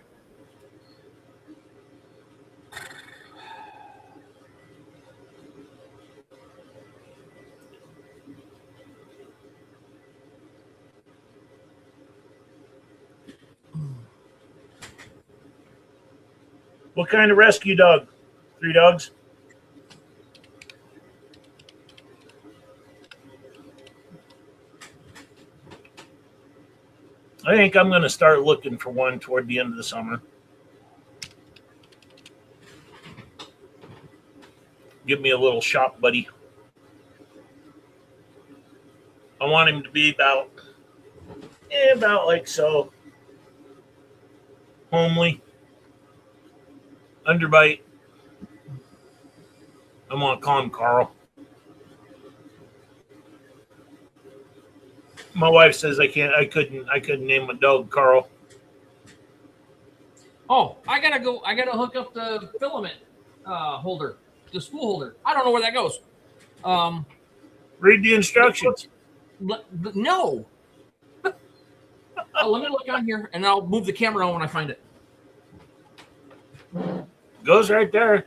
Speaker 1: What kind of rescue dog? 3 dogs? I think I'm going to start looking for one toward the end of the summer. Give me a little shop buddy. I want him to be about like so. Homely. Underbite. I'm gonna call him Carl. My wife says I couldn't name a dog Carl.
Speaker 2: Oh, I gotta hook up the filament holder, the spool holder. I don't know where that goes.
Speaker 1: Read the instructions.
Speaker 2: No. Let me look on here, and I'll move the camera on when I find it.
Speaker 1: Goes right there.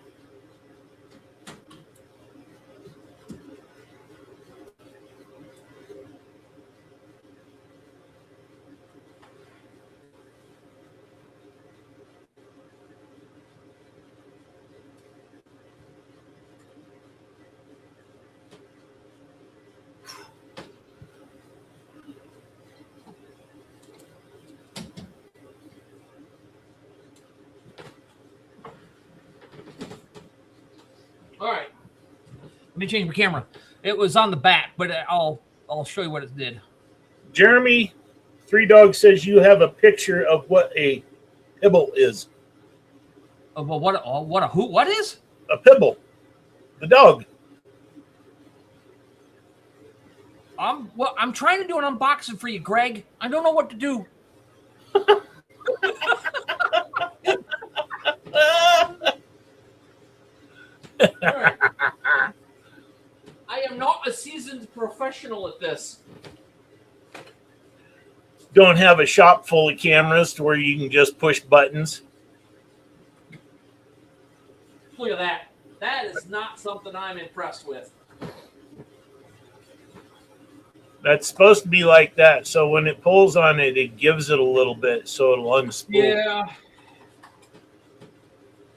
Speaker 2: All right. Let me change my camera. It was on the back, but I'll show you what it did.
Speaker 1: Jeremy, 3 Dogs says you have a picture of what a pibble is.
Speaker 2: Well, what is?
Speaker 1: A pibble. The dog.
Speaker 2: I'm trying to do an unboxing for you, Greg. I don't know what to do. Right. I am not a seasoned professional at this.
Speaker 1: Don't have a shop full of cameras to where you can just push buttons.
Speaker 2: Look at that. That is not something I'm impressed with.
Speaker 1: That's supposed to be like that. So when it pulls on it, it gives it a little bit so it'll unspool.
Speaker 2: Yeah.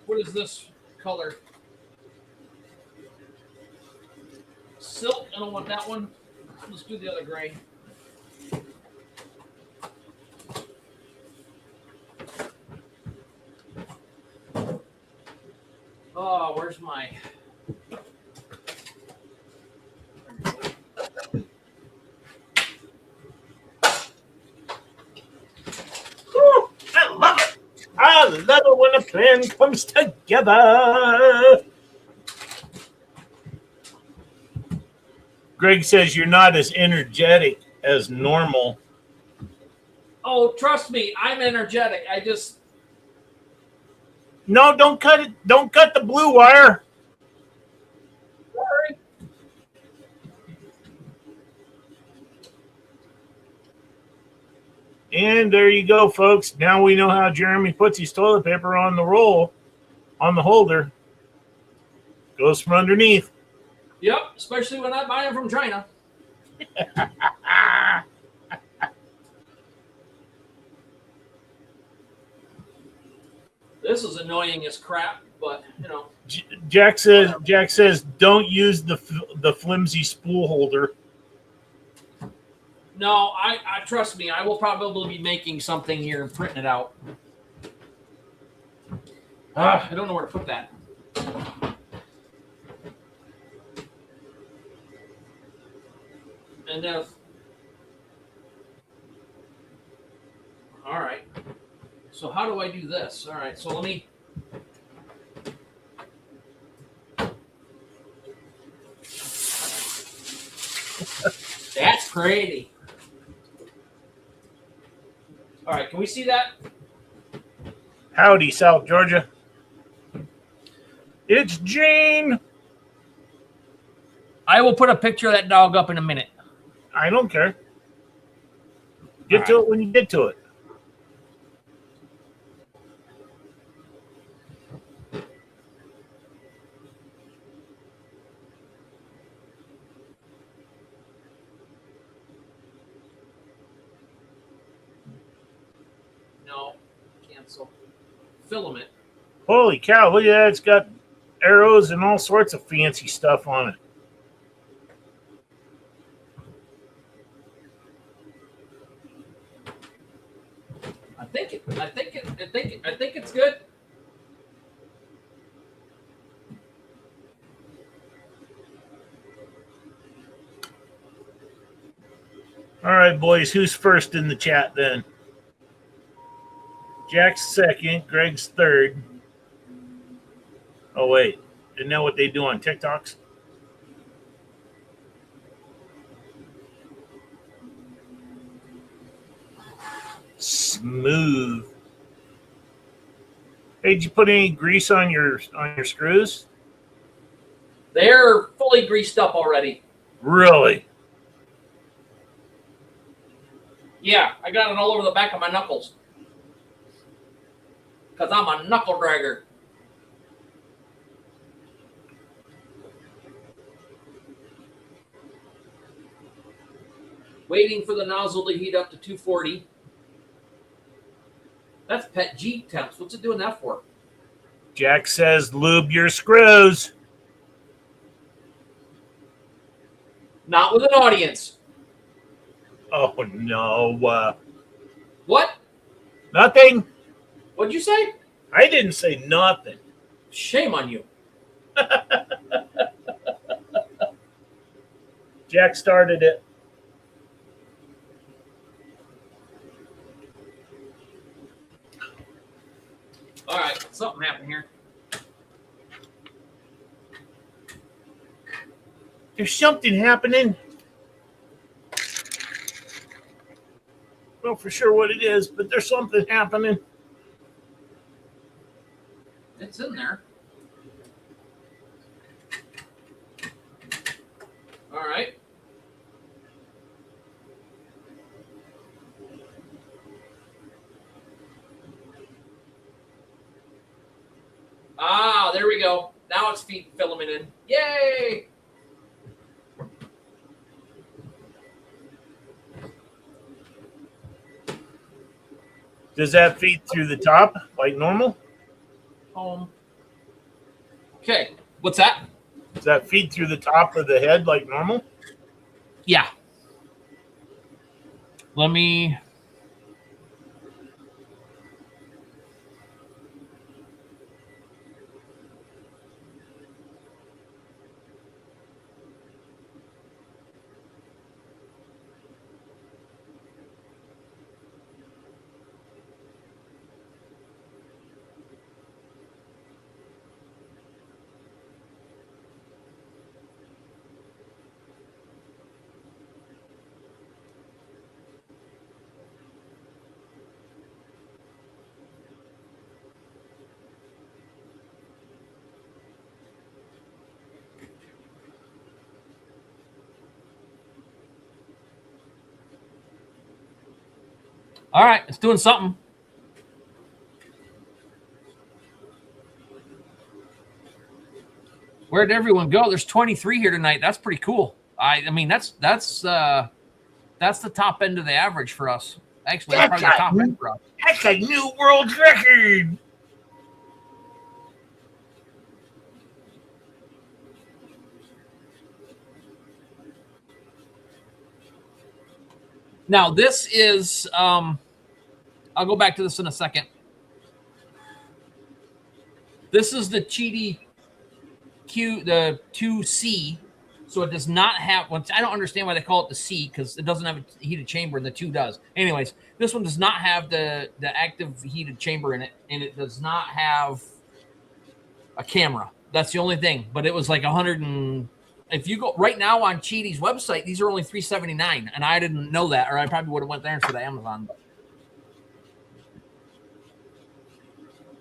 Speaker 2: What is this color? Silk. I don't want that one. Let's do the other gray. Oh, where's my...
Speaker 1: Whew, I love it. I love it when a plan comes together. Greg says you're not as energetic as normal.
Speaker 2: Oh, trust me, I'm energetic. I just...
Speaker 1: No, don't cut it. Don't cut the blue wire.
Speaker 2: Sorry.
Speaker 1: And there you go, folks. Now we know how Jeremy puts his toilet paper on the roll, on the holder. Goes from underneath.
Speaker 2: Yep, especially when I buy them from China. This is annoying as crap, but you know.
Speaker 1: Jack says don't use the flimsy spool holder.
Speaker 2: No, I trust me. I will probably be making something here and printing it out. I don't know where to put that. And then, all right. So how do I do this? All right. So let me. That's pretty. All right. Can we see that?
Speaker 1: Howdy, South Georgia. It's Gene.
Speaker 2: I will put a picture of that dog up in a minute.
Speaker 1: I don't care. Get to it when you get to it.
Speaker 2: No, cancel. Filament.
Speaker 1: Holy cow, look at that. It's got arrows and all sorts of fancy stuff on it.
Speaker 2: I think it's good.
Speaker 1: All right, boys, who's first in the chat then? Jack's second, Greg's third. Oh, wait. Isn't that what they do on TikToks? Smooth. Hey, did you put any grease on your screws?
Speaker 2: They're fully greased up already.
Speaker 1: Really?
Speaker 2: Yeah, I got it all over the back of my knuckles. Because I'm a knuckle dragger. Waiting for the nozzle to heat up to 240. That's pet G temps. What's it doing that for?
Speaker 1: Jack says lube your screws.
Speaker 2: Not with an audience.
Speaker 1: Oh, no.
Speaker 2: What?
Speaker 1: Nothing.
Speaker 2: What'd you say?
Speaker 1: I didn't say nothing.
Speaker 2: Shame on you.
Speaker 1: Jack started it.
Speaker 2: All right, something happened here.
Speaker 1: There's something happening. I don't know for sure what it is, but there's something happening.
Speaker 2: It's in there. All right. Ah, there we go. Now it's feeding filament in. Yay!
Speaker 1: Does that feed through the top like normal?
Speaker 2: Home. Okay. What's that?
Speaker 1: Does that feed through the top of the head like normal?
Speaker 2: Yeah. Let me. All right, it's doing something. Where'd everyone go? There's 23 here tonight. That's pretty cool. I mean, that's the top end of the average for us. Actually, that's probably the top end for us.
Speaker 1: That's a new world record.
Speaker 2: Now, this is, I'll go back to this in a second. This is the Cheedy the 2C. So it does not have, I don't understand why they call it the C, because it doesn't have a heated chamber and the 2 does. Anyways, this one does not have the active heated chamber in it, and it does not have a camera. That's the only thing. But it was like 100 and, if you go right now on Cheedy's website, these are only $379, and I didn't know that, or I probably would have went there instead of Amazon. But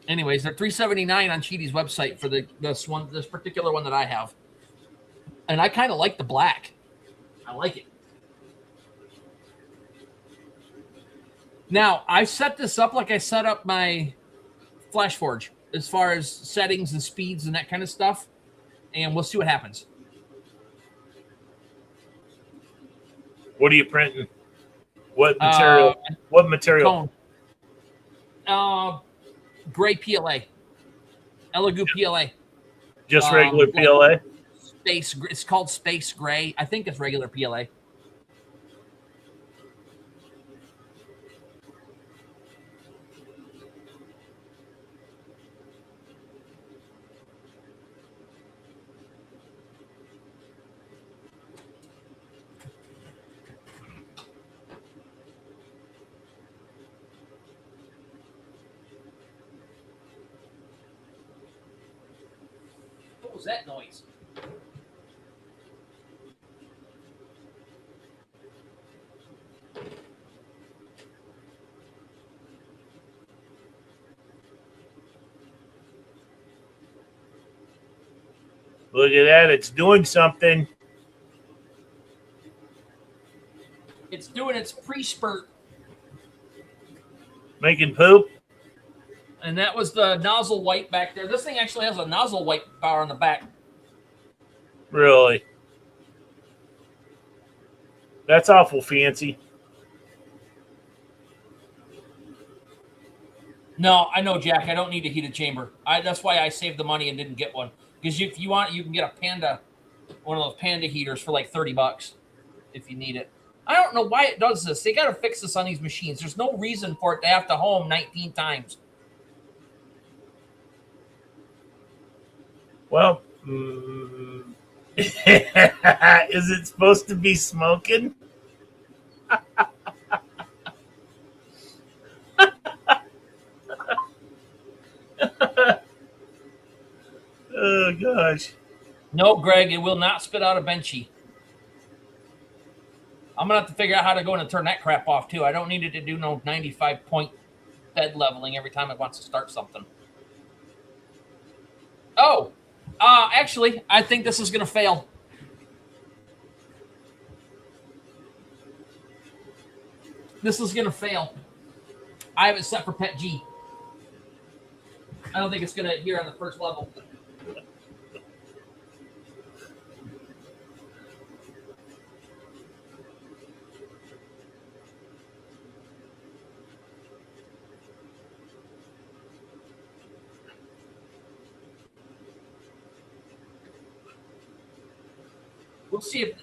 Speaker 2: anyways, they're $379 on Cheedy's website for this particular one that I have. And I kind of like the black. I like it. Now, I set this up like I set up my FlashForge as far as settings and speeds and that kind of stuff. And we'll see what happens.
Speaker 1: What are you printing? What material? What material?
Speaker 2: Tone. Gray PLA. Elegoo PLA.
Speaker 1: Just regular PLA?
Speaker 2: It's called Space Gray. I think it's regular PLA. What was that noise?
Speaker 1: Look at that. It's doing something.
Speaker 2: It's doing its pre-spurt.
Speaker 1: Making poop.
Speaker 2: And that was the nozzle wipe back there. This thing actually has a nozzle wipe bar on the back.
Speaker 1: Really? That's awful fancy.
Speaker 2: No, I know, Jack. I don't need a heated chamber. That's why I saved the money and didn't get one. Because if you want, you can get one of those Panda heaters for like $30 if you need it. I don't know why it does this. They got to fix this on these machines. There's no reason for it to have to home 19 times.
Speaker 1: Well, is it supposed to be smoking? Oh, gosh.
Speaker 2: No, Greg, it will not spit out a benchy. I'm going to have to figure out how to go in and turn that crap off, too. I don't need it to do no 95-point bed leveling every time it wants to start something. Oh, actually, I think this is going to fail. This is going to fail. I have it set for Pet G. I don't think it's going to adhere on the first level.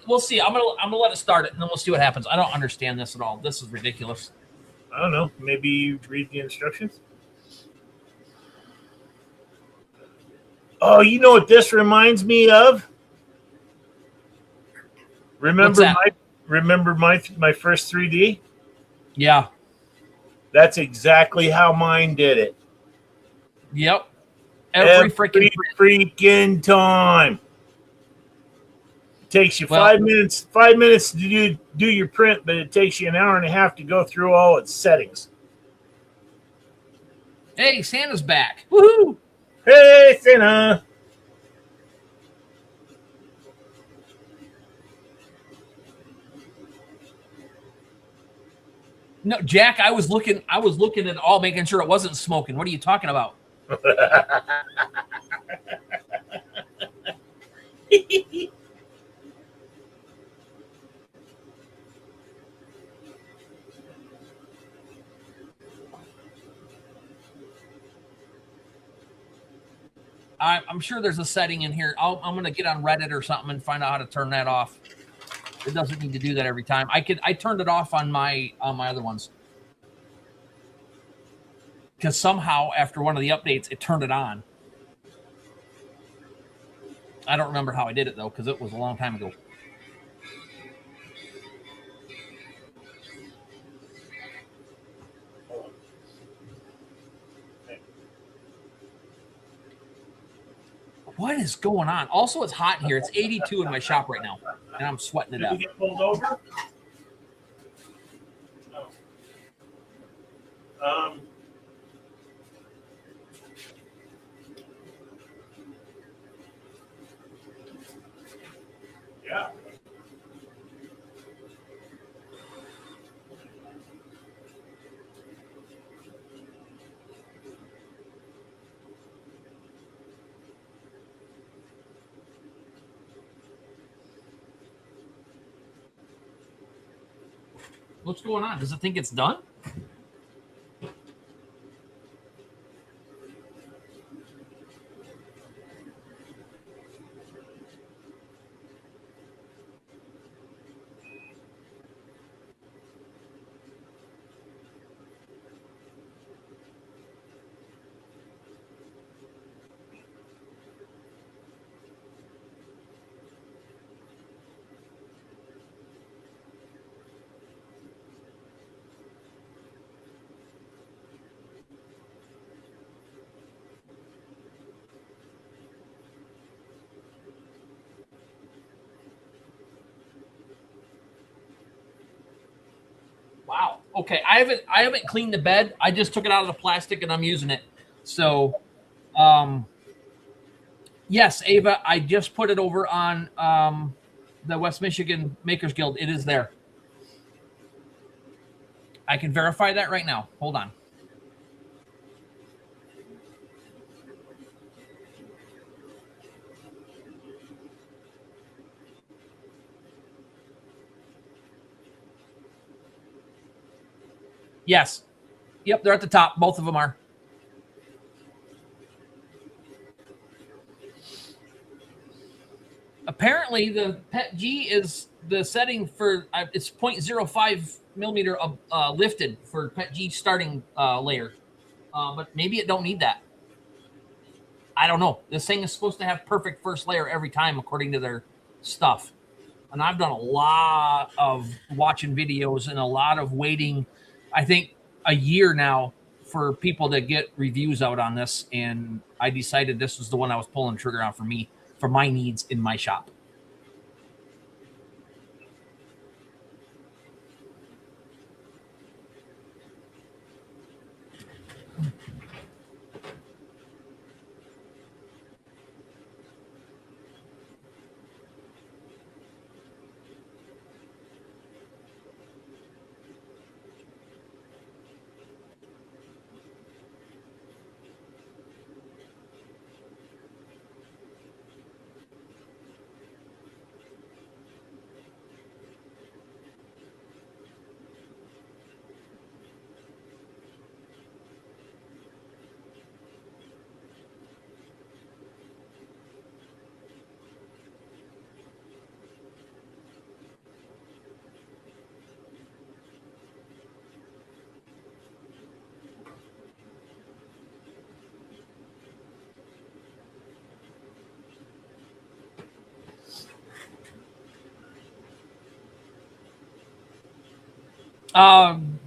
Speaker 2: We'll see. I'm gonna let it start it, and then we'll see what happens. I don't understand this at all. This is ridiculous.
Speaker 1: I don't know. Maybe you read the instructions. Oh, you know what this reminds me of? Remember my first 3D?
Speaker 2: Yeah.
Speaker 1: That's exactly how mine did it.
Speaker 2: Yep. Every
Speaker 1: freaking time. Takes you 5 minutes. 5 minutes to do your print, but it takes you an hour and a half to go through all its settings.
Speaker 2: Hey, Santa's back! Woohoo!
Speaker 1: Hey, Santa!
Speaker 2: No, Jack, I was looking at all, making sure it wasn't smoking. What are you talking about? I'm sure there's a setting in here. I'm going to get on Reddit or something and find out how to turn that off. It doesn't need to do that every time. I turned it off on my other ones because somehow after one of the updates it turned it on. I don't remember how I did it though because it was a long time ago. What is going on? Also, it's hot in here. It's 82 in my shop right now, and I'm sweating it
Speaker 1: Did
Speaker 2: out.
Speaker 1: we get pulled over? No. Yeah.
Speaker 2: What's going on? Does it think it's done? Wow. Okay. I haven't cleaned the bed. I just took it out of the plastic and I'm using it. So, yes, Ava, I just put it over on the West Michigan Makers Guild. It is there. I can verify that right now. Hold on. Yes. Yep, they're at the top. Both of them are. Apparently, the PETG is the setting for it's 0.05 millimeter lifted for PETG starting layer, but maybe it don't need that. I don't know. This thing is supposed to have perfect first layer every time, according to their stuff. And I've done a lot of watching videos and a lot of waiting. I think a year now for people to get reviews out on this, and I decided this was the one I was pulling the trigger on for me, for my needs in my shop.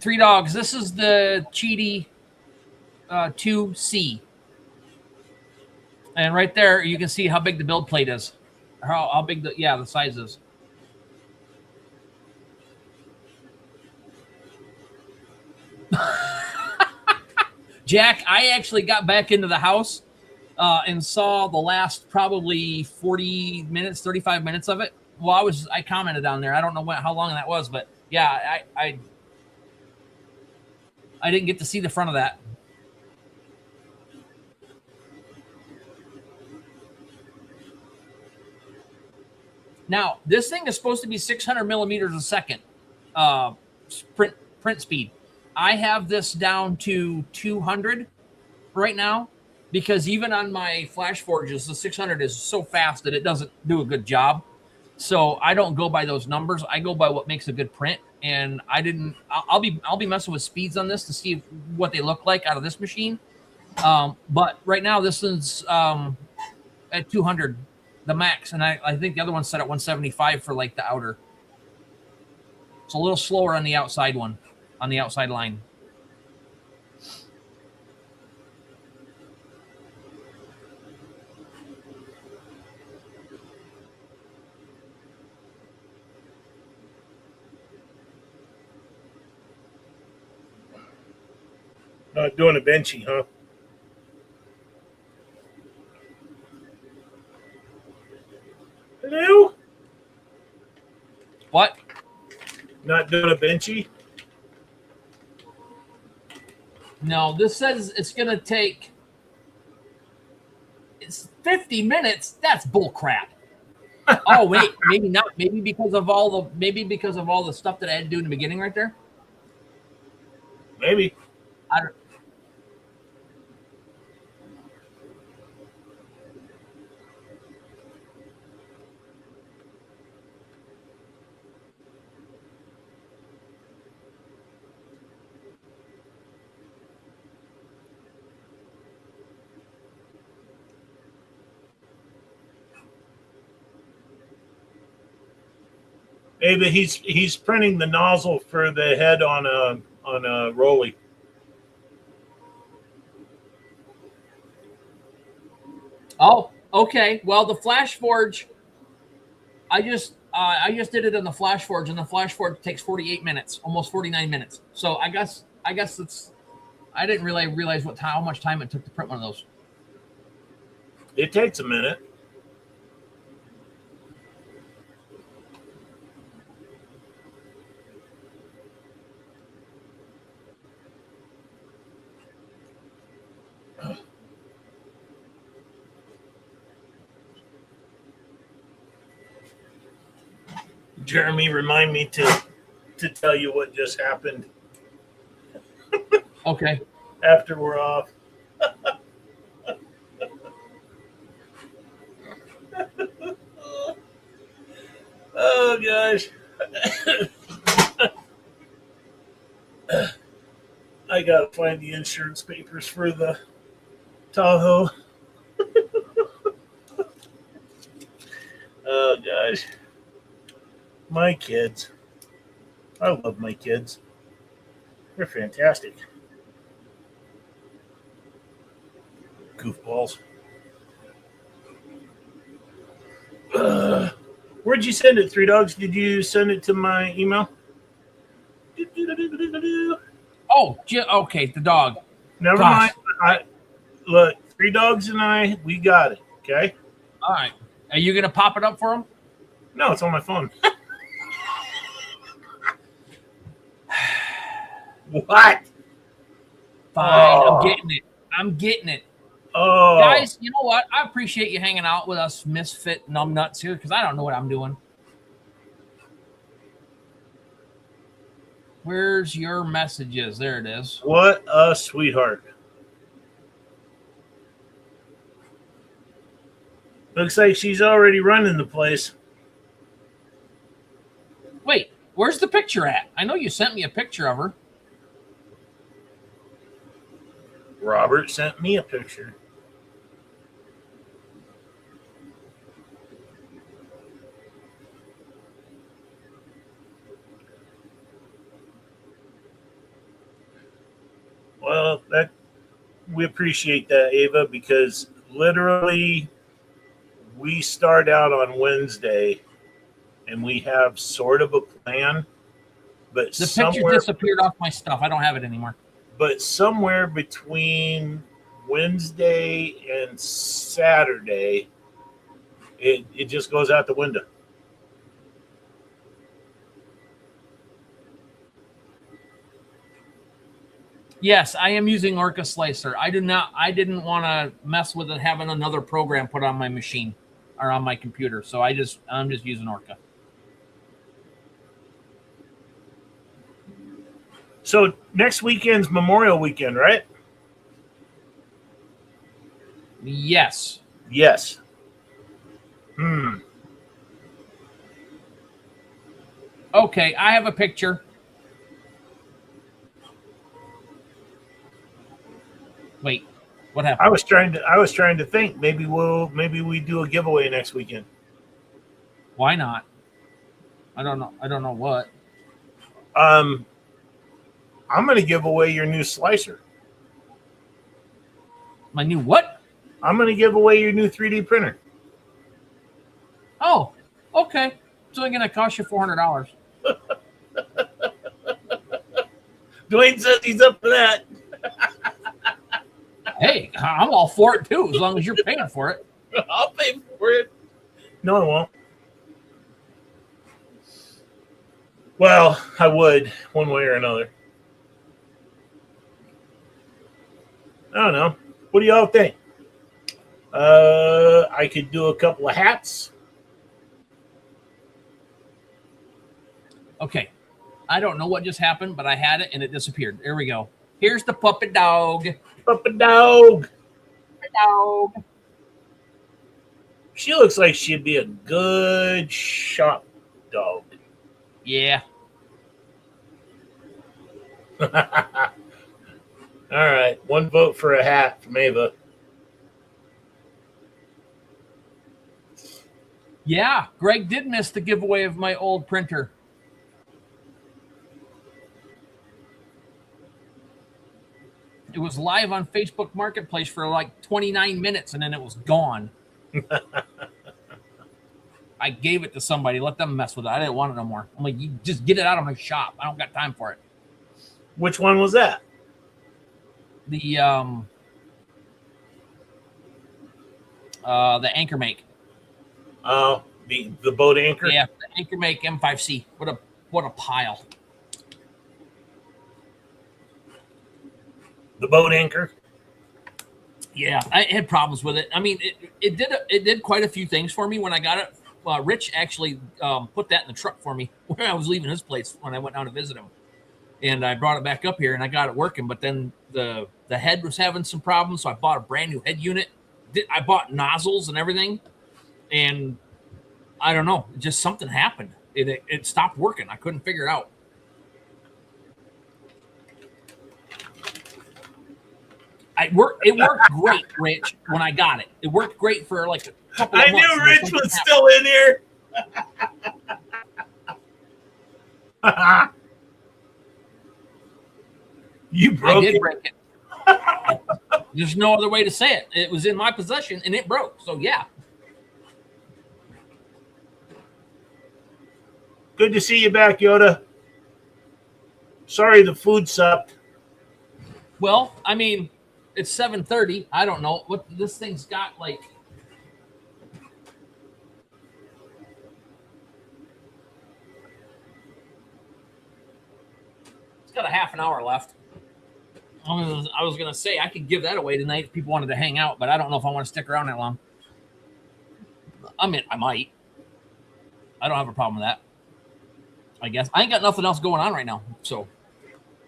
Speaker 2: Three Dogs. This is the Cheedy 2C. And right there, you can see how big the build plate is. How big the size is. Jack, I actually got back into the house and saw the last probably 40 minutes, 35 minutes of it. Well, I commented on there. I don't know how long that was, but yeah, I didn't get to see the front of that. Now, this thing is supposed to be 600 millimeters a second print speed. I have this down to 200 right now because even on my Flash Forges, the 600 is so fast that it doesn't do a good job. So I don't go by those numbers. I go by what makes a good print. And I'll be messing with speeds on this to see what they look like out of this machine. But right now this is at 200, the max, and I think the other one's set at 175 for like the outer. It's a little slower on the outside one, on the outside line.
Speaker 1: Not doing a benchy, huh? Hello?
Speaker 2: What?
Speaker 1: Not doing a benchy?
Speaker 2: No, this says it's gonna take. It's 50 minutes. That's bull crap. Oh wait, maybe not. Maybe because of all the stuff that I had to do in the beginning, right there.
Speaker 1: Maybe.
Speaker 2: I don't.
Speaker 1: Hey, but he's printing the nozzle for the head on a Rolly.
Speaker 2: Oh, okay. Well, the Flash Forge, I just did it in the Flash Forge, and the Flash Forge takes 48 minutes, almost 49 minutes. So I guess it's. I didn't really realize how much time it took to print one of those.
Speaker 1: It takes a minute. Jeremy, remind me to tell you what just happened
Speaker 2: Okay.
Speaker 1: after we're off. Oh gosh. I gotta find the insurance papers for the Tahoe. Oh gosh. My kids. I love my kids. They're fantastic. Goofballs. Where'd you send it, Three Dogs? Did you send it to my email?
Speaker 2: Oh, okay. The dog.
Speaker 1: Never
Speaker 2: Gosh.
Speaker 1: mind. Look, Three Dogs and I, we got it. Okay.
Speaker 2: All right. Are you gonna pop it up for him?
Speaker 1: No, it's on my phone. What?
Speaker 2: Fine.
Speaker 1: Oh.
Speaker 2: I'm getting it.
Speaker 1: Oh,
Speaker 2: Guys, you know what? I appreciate you hanging out with us misfit numbnuts here because I don't know what I'm doing. Where's your messages? There it is.
Speaker 1: what a sweetheart. Looks like she's already running the place.
Speaker 2: Wait, where's the picture at? I know you sent me a picture of her.
Speaker 1: Robert sent me a picture. Well, we appreciate that, Ava, because literally we start out on Wednesday and we have sort of a plan, but
Speaker 2: The picture disappeared off my stuff. I don't have it anymore.
Speaker 1: But somewhere between Wednesday and Saturday, it just goes out the window.
Speaker 2: Yes, I am using Orca Slicer. I didn't want to mess with it having another program put on my machine or on my computer. So I'm just using Orca.
Speaker 1: So next weekend's Memorial Weekend, right?
Speaker 2: Yes.
Speaker 1: Yes.
Speaker 2: Okay, I have a picture. Wait, what happened?
Speaker 1: I was trying to think maybe we do a giveaway next weekend.
Speaker 2: Why not? I don't know what.
Speaker 1: I'm going to give away your new slicer.
Speaker 2: My new what?
Speaker 1: I'm going to give away your new 3D printer.
Speaker 2: Oh, okay. It's only going to cost you $400.
Speaker 1: Dwayne says he's up for that.
Speaker 2: Hey, I'm all for it too, as long as you're paying for it.
Speaker 1: I'll pay for it. No, I won't. Well, I would, one way or another. I don't know. What do y'all think? I could do a couple of hats.
Speaker 2: Okay. I don't know what just happened, but I had it and it disappeared. There we go. Here's the puppet dog.
Speaker 1: Puppet dog.
Speaker 2: Puppet dog.
Speaker 1: She looks like she'd be a good shop dog.
Speaker 2: Yeah.
Speaker 1: All right. One vote for a hat from Ava.
Speaker 2: Yeah. Greg did miss the giveaway of my old printer. It was live on Facebook Marketplace for like 29 minutes and then it was gone. I gave it to somebody, let them mess with it. I didn't want it no more. I'm like, you just get it out of my shop. I don't got time for it.
Speaker 1: Which one was that?
Speaker 2: The Anchor Make.
Speaker 1: Oh, the boat anchor?
Speaker 2: Yeah, the Anchor Make M5C. What a pile.
Speaker 1: The boat anchor?
Speaker 2: Yeah, I had problems with it. I mean, it did quite a few things for me when I got it. Rich actually put that in the truck for me when I was leaving his place when I went down to visit him. And I brought it back up here and I got it working. But then the head was having some problems, so I bought a brand new head unit. I bought nozzles and everything. And I don't know, just something happened. It stopped working. I couldn't figure it out. It worked great, Rich, when I got it. It worked great for like a couple of months.
Speaker 1: I knew Rich was still in here. You broke it.
Speaker 2: Break it. There's no other way to say it. It was in my possession and it broke. So yeah.
Speaker 1: Good to see you back, Yoda. Sorry the food sucked.
Speaker 2: Well, I mean, it's 7:30. I don't know what this thing's got. Like, it's got a half an hour left. I was gonna say I could give that away tonight if people wanted to hang out, but I don't know if I want to stick around that long. I mean, I might. I don't have a problem with that. I guess I ain't got nothing else going on right now, so.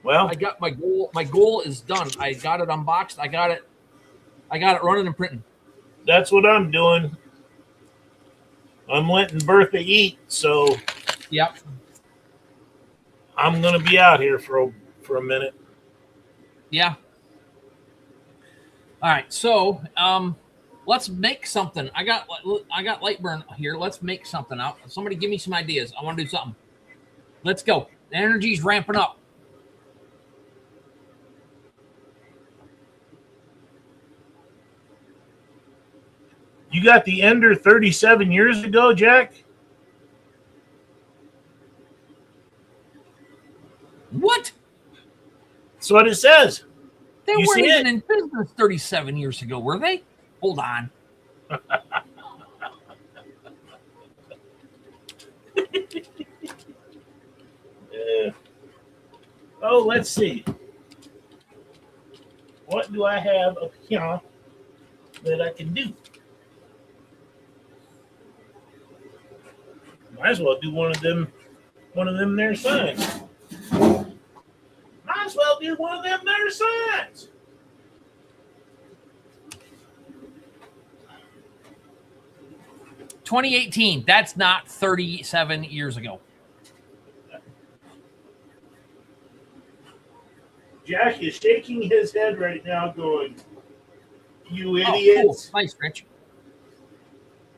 Speaker 1: Well,
Speaker 2: I got my goal. My goal is done. I got it unboxed. I got it running and printing.
Speaker 1: that's what I'm doing. I'm letting Bertha eat, so
Speaker 2: Yep.
Speaker 1: I'm gonna be out here for a minute.
Speaker 2: Yeah. All right. So, let's make something. I got Lightburn here. Let's make something out. Somebody give me some ideas. I want to do something. Let's go. The energy's ramping up.
Speaker 1: You got the Ender 37 years ago, Jack?
Speaker 2: What?
Speaker 1: That's what it says.
Speaker 2: They
Speaker 1: You
Speaker 2: weren't
Speaker 1: see
Speaker 2: even
Speaker 1: it?
Speaker 2: in business 37 years ago, were they? Hold on.
Speaker 1: Oh, let's see. what do I have up here that I can do? Might as well do one of them there signs. Might as well do one of them there signs.
Speaker 2: $2018. That's not 37 years ago.
Speaker 1: Jack is shaking his head right now, going, "You
Speaker 2: Oh,
Speaker 1: idiots!"
Speaker 2: cool. Nice, Rich.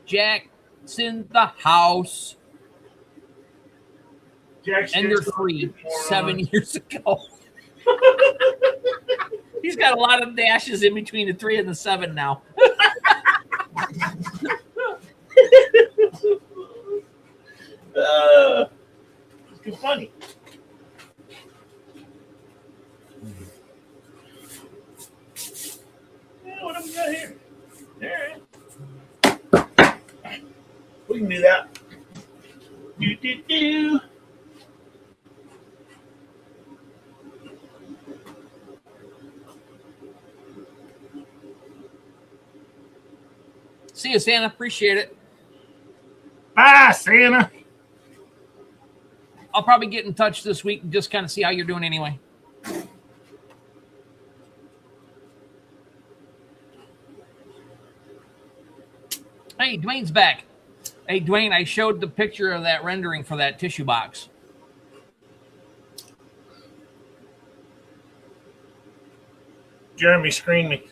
Speaker 2: Jack's in the house.
Speaker 1: Jack's
Speaker 2: Ender
Speaker 1: just
Speaker 2: 3,
Speaker 1: moron.
Speaker 2: 7 years ago. He's got a lot of dashes in between the 3 and the 7 now.
Speaker 1: It's too funny. Yeah, what have we got here? All right. We can do that. Do.
Speaker 2: See you, Santa. Appreciate it.
Speaker 1: Bye, Santa.
Speaker 2: I'll probably get in touch this week and just kind of see how you're doing anyway. Hey, Dwayne's back. Hey, Dwayne, I showed the picture of that rendering for that tissue box.
Speaker 1: Jeremy screened me.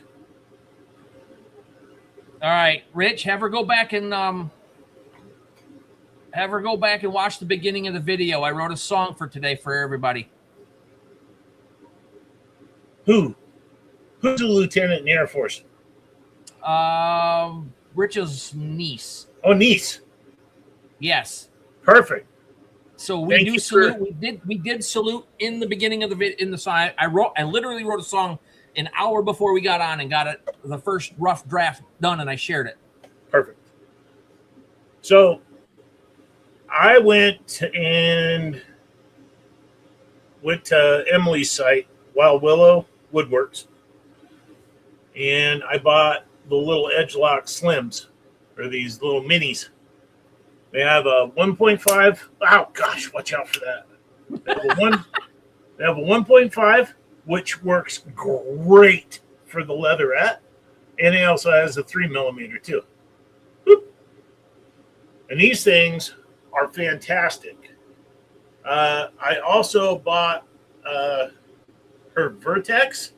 Speaker 2: All right, Rich, have her go back and watch the beginning of the video. I wrote a song for today for everybody.
Speaker 1: Who's a lieutenant in the Air Force?
Speaker 2: Rich's niece.
Speaker 1: Oh, niece.
Speaker 2: Yes.
Speaker 1: Perfect.
Speaker 2: So we
Speaker 1: Thank
Speaker 2: do
Speaker 1: you
Speaker 2: salute.
Speaker 1: for-
Speaker 2: We did salute in the beginning of the video. In the side, I literally wrote a song an hour before we got on and got it the first rough draft done, and I shared it.
Speaker 1: Perfect. So I went to Emily's site, Wild Willow Woodworks, and I bought the little Edgelock Slims, or these little minis. They have a 1.5. Oh gosh, watch out for that. They have a 1.5, which works great for the leatherette, and it also has a 3mm too. Whoop. And these things are fantastic. I also bought her Vertex,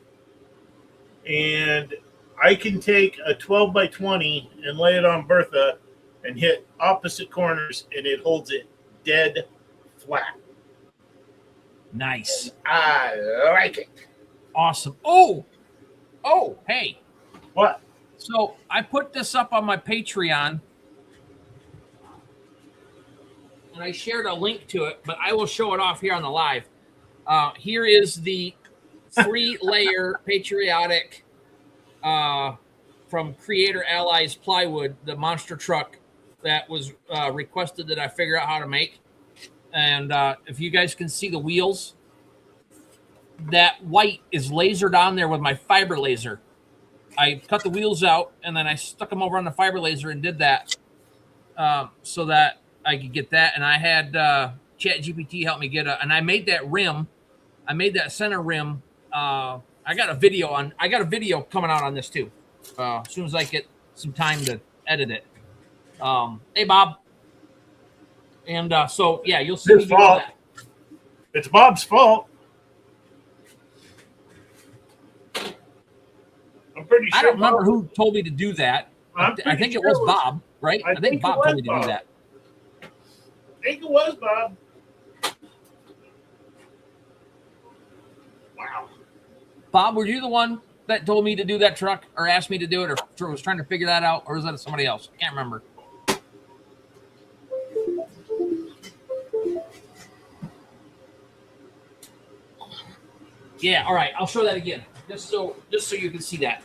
Speaker 1: and I can take a 12x20 and lay it on Bertha and hit opposite corners, and it holds it dead flat.
Speaker 2: Nice.
Speaker 1: I like it.
Speaker 2: Awesome. Oh, hey.
Speaker 1: What?
Speaker 2: So I put this up on my Patreon, and I shared a link to it, but I will show it off here on the live. Here is the 3-layer patriotic from Creator Allies Plywood, the monster truck that was requested that I figure out how to make. And if you guys can see the wheels, that white is lasered on there with my fiber laser. I cut the wheels out, and then I stuck them over on the fiber laser and did that so that I could get that. And I had ChatGPT help me get and I made that rim. I made that center rim. I got a video coming out on this too. As soon as I get some time to edit it. Hey, Bob. And so, yeah, you'll see me do that.
Speaker 1: It's Bob's fault. I'm pretty sure.
Speaker 2: I don't remember who told me to do that. I think it was
Speaker 1: sure
Speaker 2: Bob, right? I think Bob told me to do that.
Speaker 1: I think it was Bob. Wow.
Speaker 2: Bob, were you the one that told me to do that truck or asked me to do it or was trying to figure that out? Or was that somebody else? I can't remember. Yeah, all right. I'll show that again. Just so you can see that.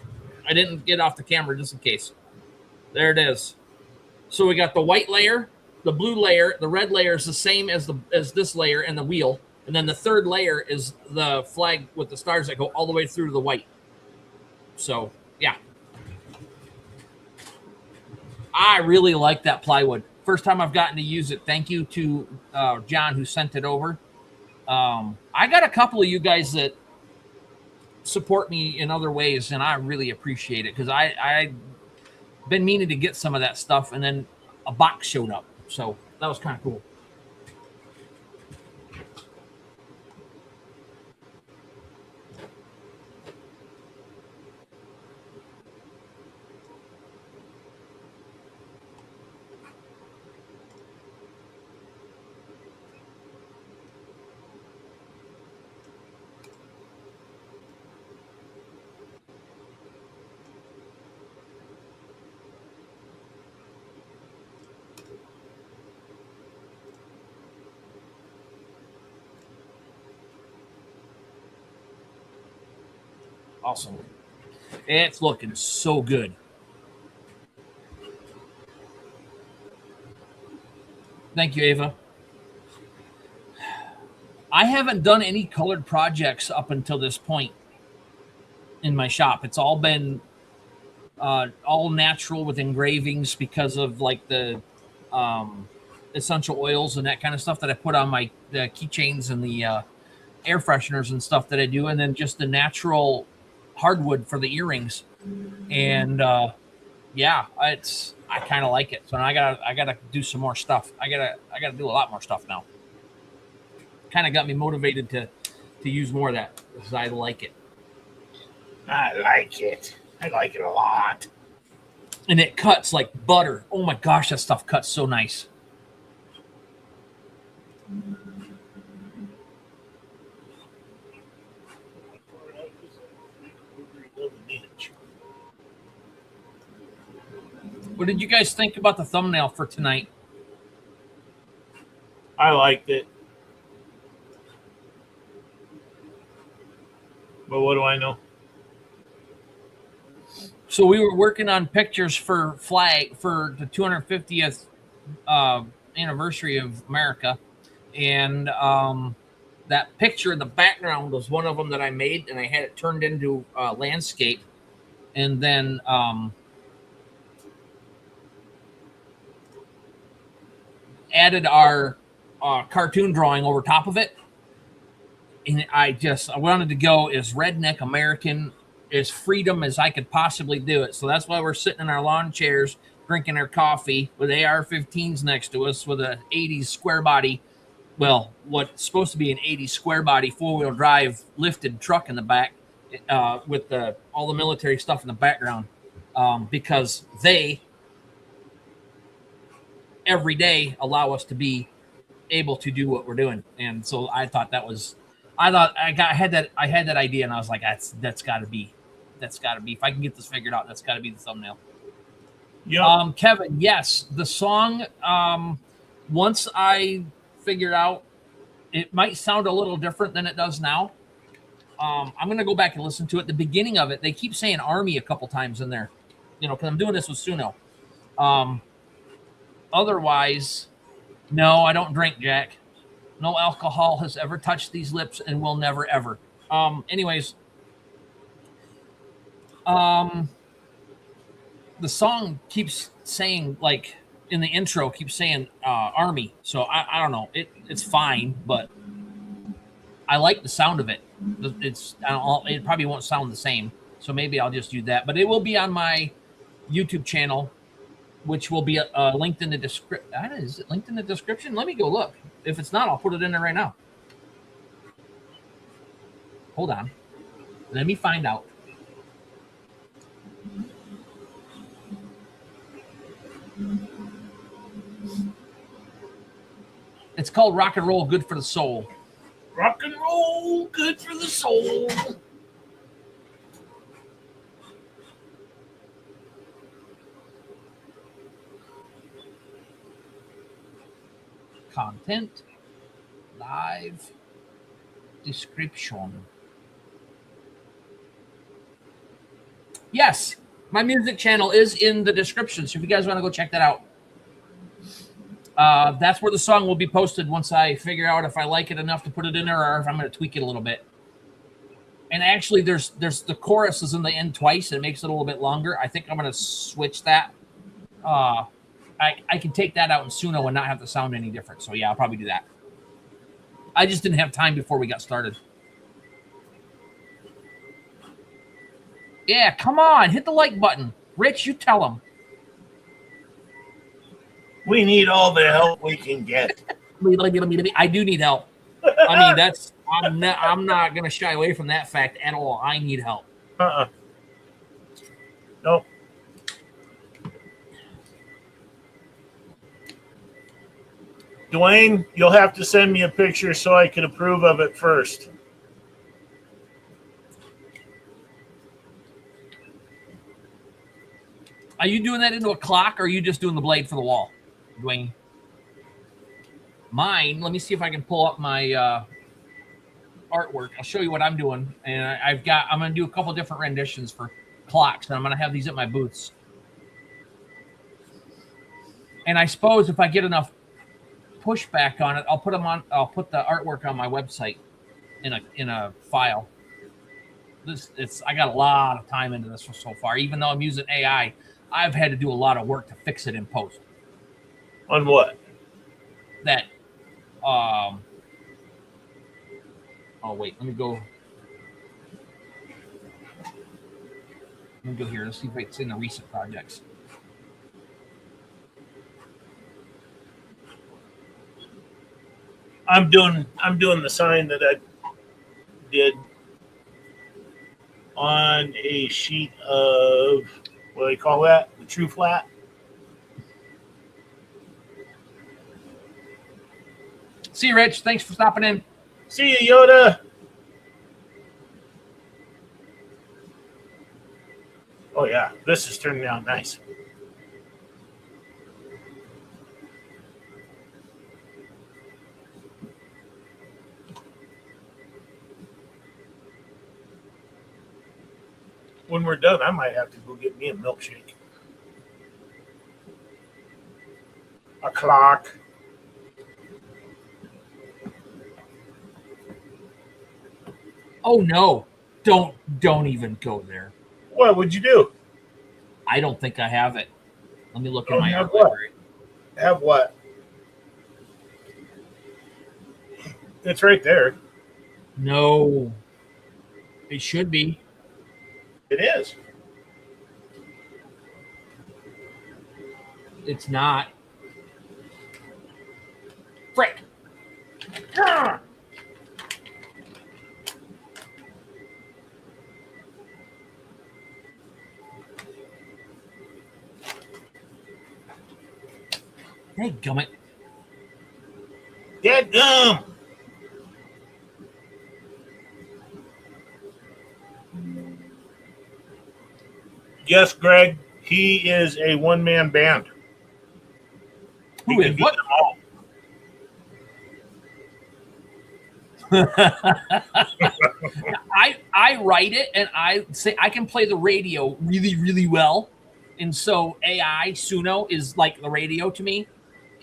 Speaker 2: I didn't get off the camera just in case. There it is. So we got the white layer, the blue layer, the red layer is the same as this layer and the wheel. And then the third layer is the flag with the stars that go all the way through to the white. So yeah, I really like that plywood. First time I've gotten to use it. Thank you to John who sent it over. I got a couple of you guys that support me in other ways, and I really appreciate it because I been meaning to get some of that stuff, and then a box showed up, so that was kind of cool. Awesome. It's looking so good. Thank you, Ava. I haven't done any colored projects up until this point in my shop. It's all been all natural with engravings because of like the essential oils and that kind of stuff that I put on my keychains and the air fresheners and stuff that I do, and then just the natural hardwood for the earrings. And yeah, I kind of like it. So I gotta do some more stuff. I gotta do a lot more stuff now. Kind of got me motivated to use more of that because I like it.
Speaker 1: I like it. I like it a lot.
Speaker 2: And it cuts like butter. Oh my gosh, that stuff cuts so nice. What did you guys think about the thumbnail for tonight?
Speaker 1: I liked it. But what do I know?
Speaker 2: So we were working on pictures for flag for the 250th anniversary of America, and that picture in the background was one of them that I made, and I had it turned into landscape, and then added our cartoon drawing over top of it. And I wanted to go as redneck American, as freedom as I could possibly do it. So that's why we're sitting in our lawn chairs, drinking our coffee with AR-15s next to us with a 80s square body. Well, what's supposed to be an 80s square body 4-wheel drive lifted truck in the back with all the military stuff in the background because they every day allow us to be able to do what we're doing. And so I thought that was, I had that idea, and I was like, that's gotta be, if I can get this figured out, that's gotta be the thumbnail.
Speaker 1: Yeah.
Speaker 2: Kevin, yes, the song, once I figured out, it might sound a little different than it does now. I'm going to go back and listen to it. The beginning of it, they keep saying Army a couple times in there, because I'm doing this with Suno. Otherwise, no, I don't drink, Jack. No alcohol has ever touched these lips and will never, ever. Anyways, the song keeps saying, like, in the intro, keeps saying Army. So I don't know. It's fine, but I like the sound of it. It probably won't sound the same, so maybe I'll just do that. But it will be on my YouTube channel, which will be linked in the description. Is it linked in the description? Let me go look. If it's not, I'll put it in there right now. Hold on. Let me find out. It's called Rock and Roll, Good for the Soul.
Speaker 1: Rock and roll, good for the soul.
Speaker 2: Content, live, description. Yes, my music channel is in the description, so if you guys want to go check that out. That's where the song will be posted once I figure out if I like it enough to put it in there or if I'm going to tweak it a little bit. And actually, there's the chorus is in the end twice. And it makes it a little bit longer. I think I'm going to switch that. I can take that out in Suno and not have the sound any different. So yeah, I'll probably do that. I just didn't have time before we got started. Yeah, come on, hit the like button. Rich, you tell them.
Speaker 1: We need all the help we can get.
Speaker 2: I do need help. I mean, I'm not going to shy away from that fact at all. I need help.
Speaker 1: Nope. Dwayne, you'll have to send me a picture so I can approve of it first.
Speaker 2: Are you doing that into a clock, or are you just doing the blade for the wall, Dwayne? Mine, let me see if I can pull up my artwork. I'll show you what I'm doing. And I'm going to do a couple different renditions for clocks, and I'm going to have these at my booths. And I suppose if I get enough pushback on it, I'll put the artwork on my website in a file. I got a lot of time into this so far. Even though I'm using AI, I've had to do a lot of work to fix it in post.
Speaker 1: On what?
Speaker 2: That oh wait, let me go here. Let's see if it's in the recent projects.
Speaker 1: I'm doing the sign that I did on a sheet of, what do they call that? The true flat.
Speaker 2: See you, Rich. Thanks for stopping in.
Speaker 1: See you, Yoda. Oh yeah, this is turning out nice. When we're done, I might have to go get me a milkshake. A clock.
Speaker 2: Oh no. Don't even go there.
Speaker 1: What would you do?
Speaker 2: I don't think I have it. Let me look in
Speaker 1: Oh,
Speaker 2: my
Speaker 1: have
Speaker 2: art
Speaker 1: what?
Speaker 2: library.
Speaker 1: Have what? It's right there.
Speaker 2: No. It should be.
Speaker 1: It is.
Speaker 2: It's not. Frick.
Speaker 1: Ah!
Speaker 2: Hey, gummit.
Speaker 1: Dadgum! Yes, Greg, he is a one-man band. He
Speaker 2: Who
Speaker 1: can
Speaker 2: is
Speaker 1: do
Speaker 2: what?
Speaker 1: them all.
Speaker 2: I write it, and I say I can play the radio really, really well. And so AI Suno is like the radio to me.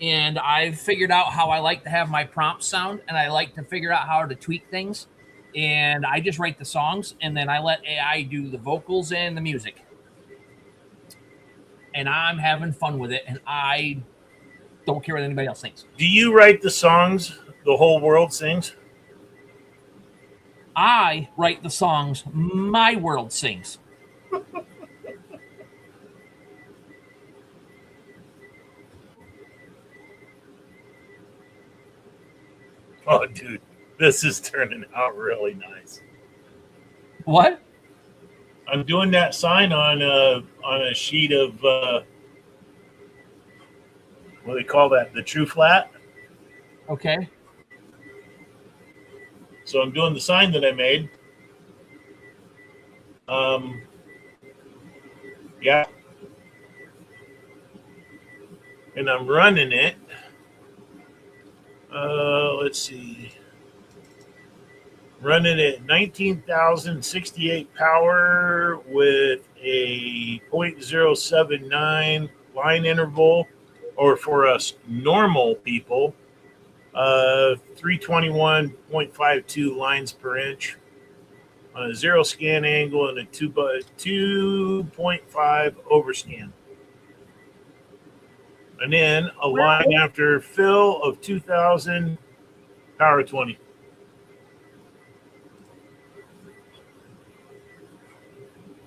Speaker 2: And I've figured out how I like to have my prompts sound, and I like to figure out how to tweak things. And I just write the songs, and then I let AI do the vocals and the music. And I'm having fun with it, and I don't care what anybody else thinks.
Speaker 1: Do you write the songs the whole world sings?
Speaker 2: I write the songs my world sings.
Speaker 1: Oh, dude, this is turning out really nice.
Speaker 2: What?
Speaker 1: I'm doing that sign on a sheet of what do they call that? The true flat.
Speaker 2: Okay.
Speaker 1: So I'm doing the sign that I made. Yeah. And I'm running it. Let's see. Running at 19,068 power with a 0.079 line interval, or for us normal people, 321.52 lines per inch. on a 0 scan angle and a 2.5 overscan. And then a line after fill of 2000, power 20.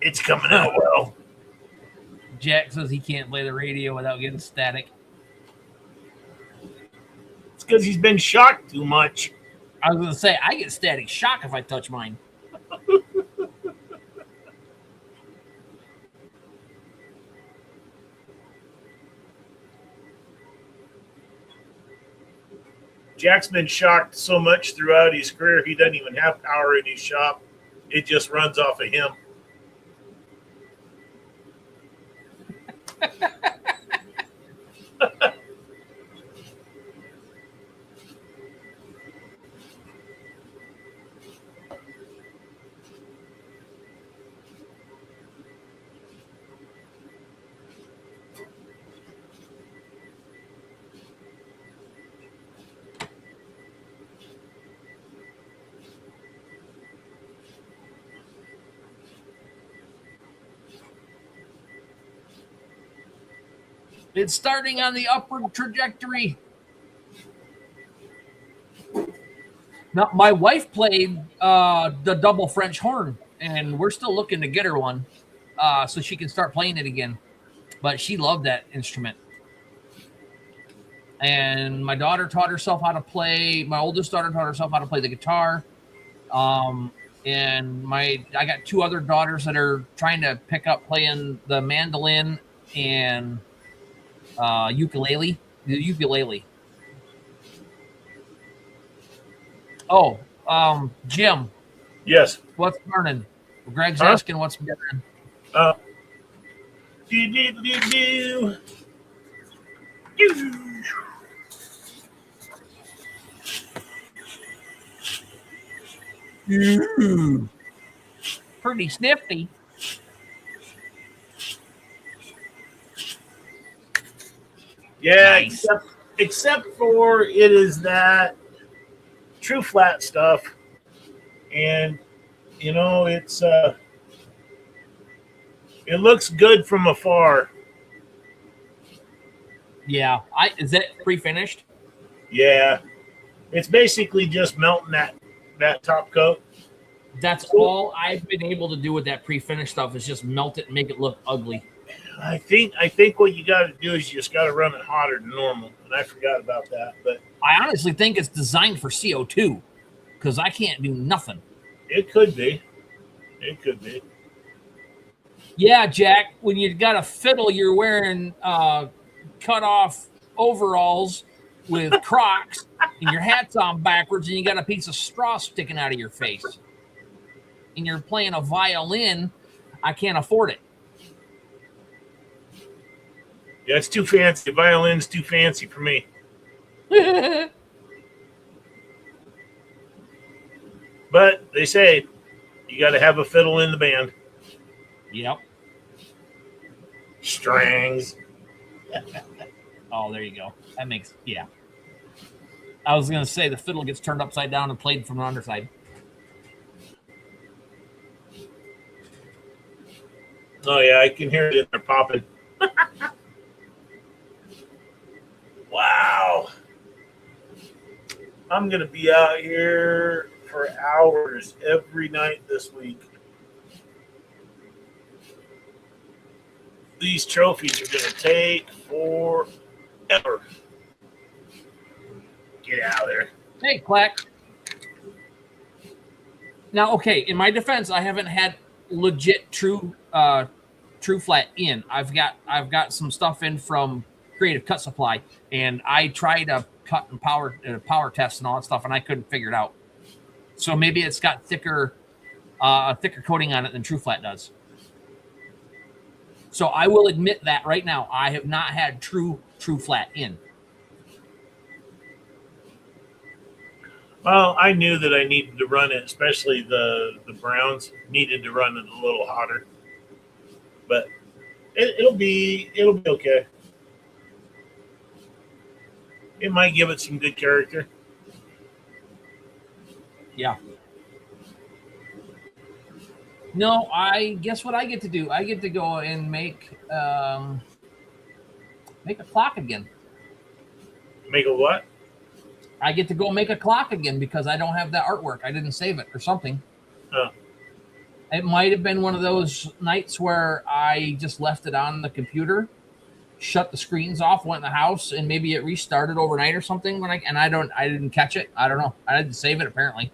Speaker 1: It's coming out well.
Speaker 2: Jack says he can't play the radio without getting static.
Speaker 1: It's because he's been shocked too much.
Speaker 2: I was going to say, I get static shock if I touch mine.
Speaker 1: Jack's been shocked so much throughout his career, he doesn't even have power in his shop. It just runs off of him.
Speaker 2: It's starting on the upward trajectory. Now, my wife played the double French horn, and we're still looking to get her one so she can start playing it again. But she loved that instrument. And my daughter taught herself how to play. My oldest daughter taught herself how to play the guitar. And I got 2 other daughters that are trying to pick up playing the mandolin and ukulele. The ukulele. Oh, Jim.
Speaker 1: Yes.
Speaker 2: What's burning? Greg's asking what's burning. Pretty snifty.
Speaker 1: Yeah,
Speaker 2: Nice.
Speaker 1: except for it is that true flat stuff, and it's it looks good from afar.
Speaker 2: Yeah, is that pre-finished?
Speaker 1: Yeah, it's basically just melting that top coat.
Speaker 2: That's all I've been able to do with that pre-finished stuff is just melt it and make it look ugly.
Speaker 1: I think what you got to do is you just got to run it hotter than normal, and I forgot about that. But
Speaker 2: I honestly think it's designed for CO2 because I can't do nothing.
Speaker 1: it could be. It could be.
Speaker 2: Yeah, Jack, when you got a fiddle, you're wearing cut off overalls with Crocs and your hat's on backwards and you got a piece of straw sticking out of your face. And you're playing a violin, I can't afford it.
Speaker 1: Yeah, it's too fancy. The violin's too fancy for me. But they say you got to have a fiddle in the band.
Speaker 2: Yep.
Speaker 1: Strings.
Speaker 2: Oh, there you go. That makes, yeah. I was going to say the fiddle gets turned upside down and played from the underside.
Speaker 1: Oh, yeah, I can hear it in there popping. Wow. I'm going to be out here for hours every night this week. These trophies are going to take forever. Get out of there.
Speaker 2: Hey, Clack. Now, okay, in my defense, I haven't had legit true flat in. I've got some stuff in from Creative Cut Supply, and I tried to cut and power test and all that stuff, and I couldn't figure it out. So maybe it's got thicker coating on it than True Flat does. So I will admit that right now, I have not had true flat in.
Speaker 1: Well, I knew that I needed to run it, especially the browns needed to run it a little hotter. But it'll be okay. It might give it some good character.
Speaker 2: Yeah. No, I guess what I get to do. I get to go and make a clock again.
Speaker 1: Make a what?
Speaker 2: I get to go make a clock again because I don't have that artwork. I didn't save it or something.
Speaker 1: Oh.
Speaker 2: It might have been one of those nights where I just left it on the computer, shut the screens off, went in the house, and maybe it restarted overnight or something. I didn't catch it. I don't know. I didn't save it apparently.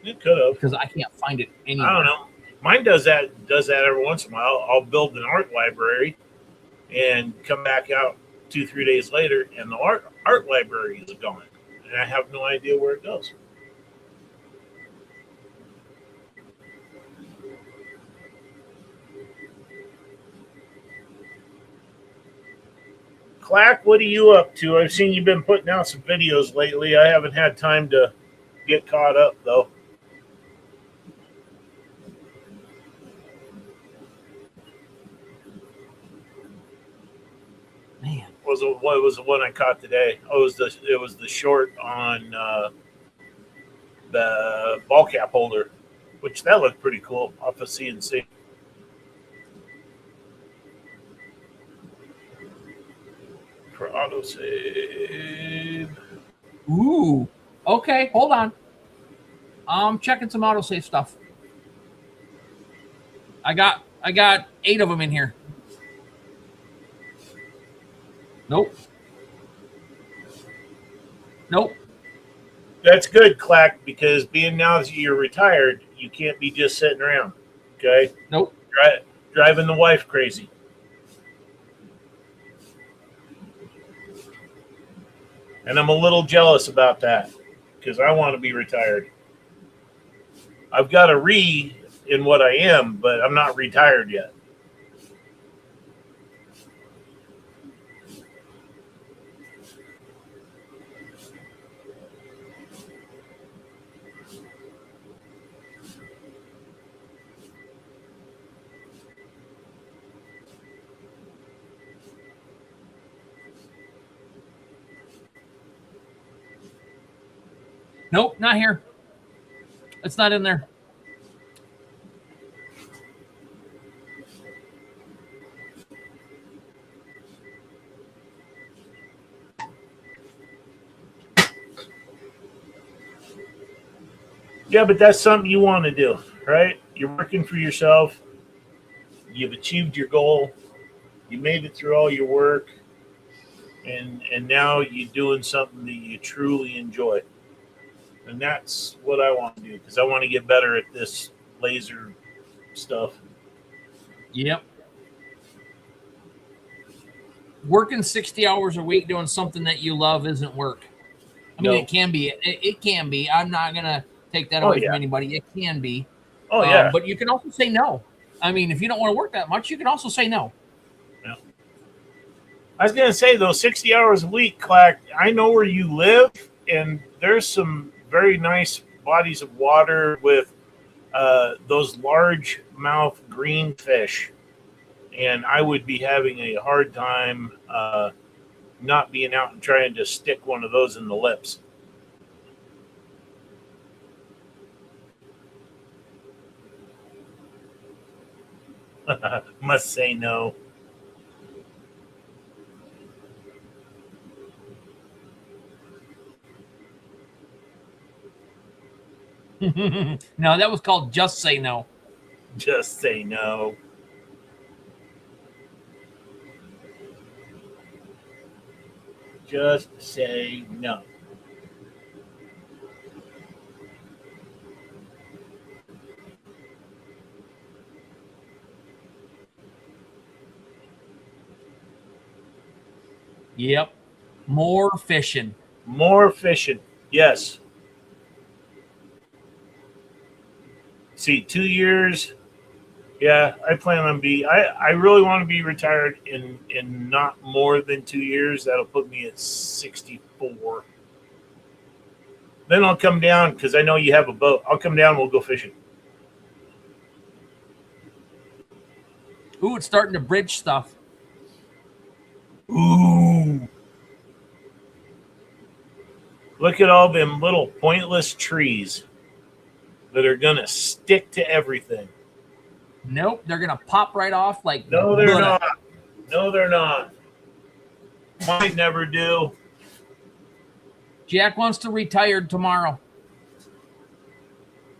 Speaker 1: It could have.
Speaker 2: Because I can't find it anywhere.
Speaker 1: I don't know. Mine does that every once in a while. I'll build an art library and come back out 2-3 days later, and the art library is gone, and I have no idea where it goes. Clack, what are you up to? I've seen you've been putting out some videos lately. I haven't had time to get caught up, though.
Speaker 2: Man,
Speaker 1: What was the one I caught today? Oh, it was the short on the ball cap holder, which that looked pretty cool off of CNC. For autosave.
Speaker 2: ooh, okay, hold on. I'm checking some autosave stuff. I got 8 of them in here. Nope.
Speaker 1: That's good, Clack, because being now that you're retired, you can't be just sitting around. Okay?
Speaker 2: Nope.
Speaker 1: Driving the wife crazy. And I'm a little jealous about that because I want to be retired. I've got a in what I am, but I'm not retired yet.
Speaker 2: Nope, not here. It's not in there.
Speaker 1: Yeah, but that's something you want to do, right? You're working for yourself. You've achieved your goal. You made it through all your work. And now you're doing something that you truly enjoy. And that's what I want to do because I want to get better at this laser stuff.
Speaker 2: Yep. Working 60 hours a week doing something that you love isn't work. I mean, It can be. It can be. I'm not going to take that away from anybody. It can be.
Speaker 1: Oh, yeah.
Speaker 2: But you can also say no. I mean, if you don't want to work that much, you can also say no.
Speaker 1: Yeah. I was going to say, though, 60 hours a week, Clack, I know where you live, and there's some very nice bodies of water with those large mouth green fish. And I would be having a hard time not being out and trying to stick one of those in the lips. Must say no.
Speaker 2: No, that was called Just Say No.
Speaker 1: Just say no. Just say no.
Speaker 2: Yep. More fishing.
Speaker 1: More fishing. Yes. See, 2 years. Yeah, I plan on I really want to be retired in not more than 2 years. That'll put me at 64. Then I'll come down because I know you have a boat. I'll come down and we'll go fishing.
Speaker 2: Ooh, it's starting to bridge stuff.
Speaker 1: Ooh. Look at all them little pointless trees that are going to stick to everything.
Speaker 2: Nope, they're gonna pop right off like
Speaker 1: No, they're
Speaker 2: butter.
Speaker 1: not. No, they're not. Might never do.
Speaker 2: Jack wants to retire tomorrow.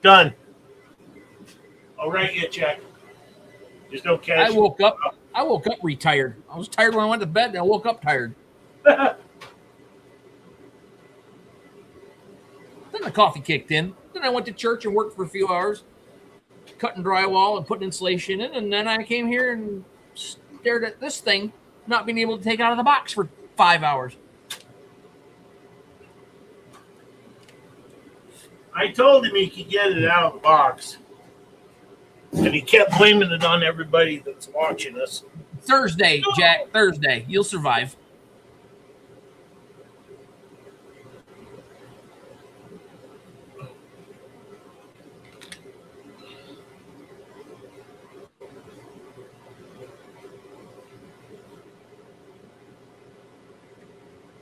Speaker 1: Done. I'll write you a check. Just don't catch.
Speaker 2: I woke up retired. I was tired when I went to bed, and I woke up tired. Then the coffee kicked in. Then I went to church and worked for a few hours, cutting drywall and putting insulation in. And then I came here and stared at this thing, not being able to take it out of the box for 5 hours.
Speaker 1: I told him he could get it out of the box. And he kept blaming it on everybody that's watching us.
Speaker 2: Thursday, Jack, Thursday. You'll survive.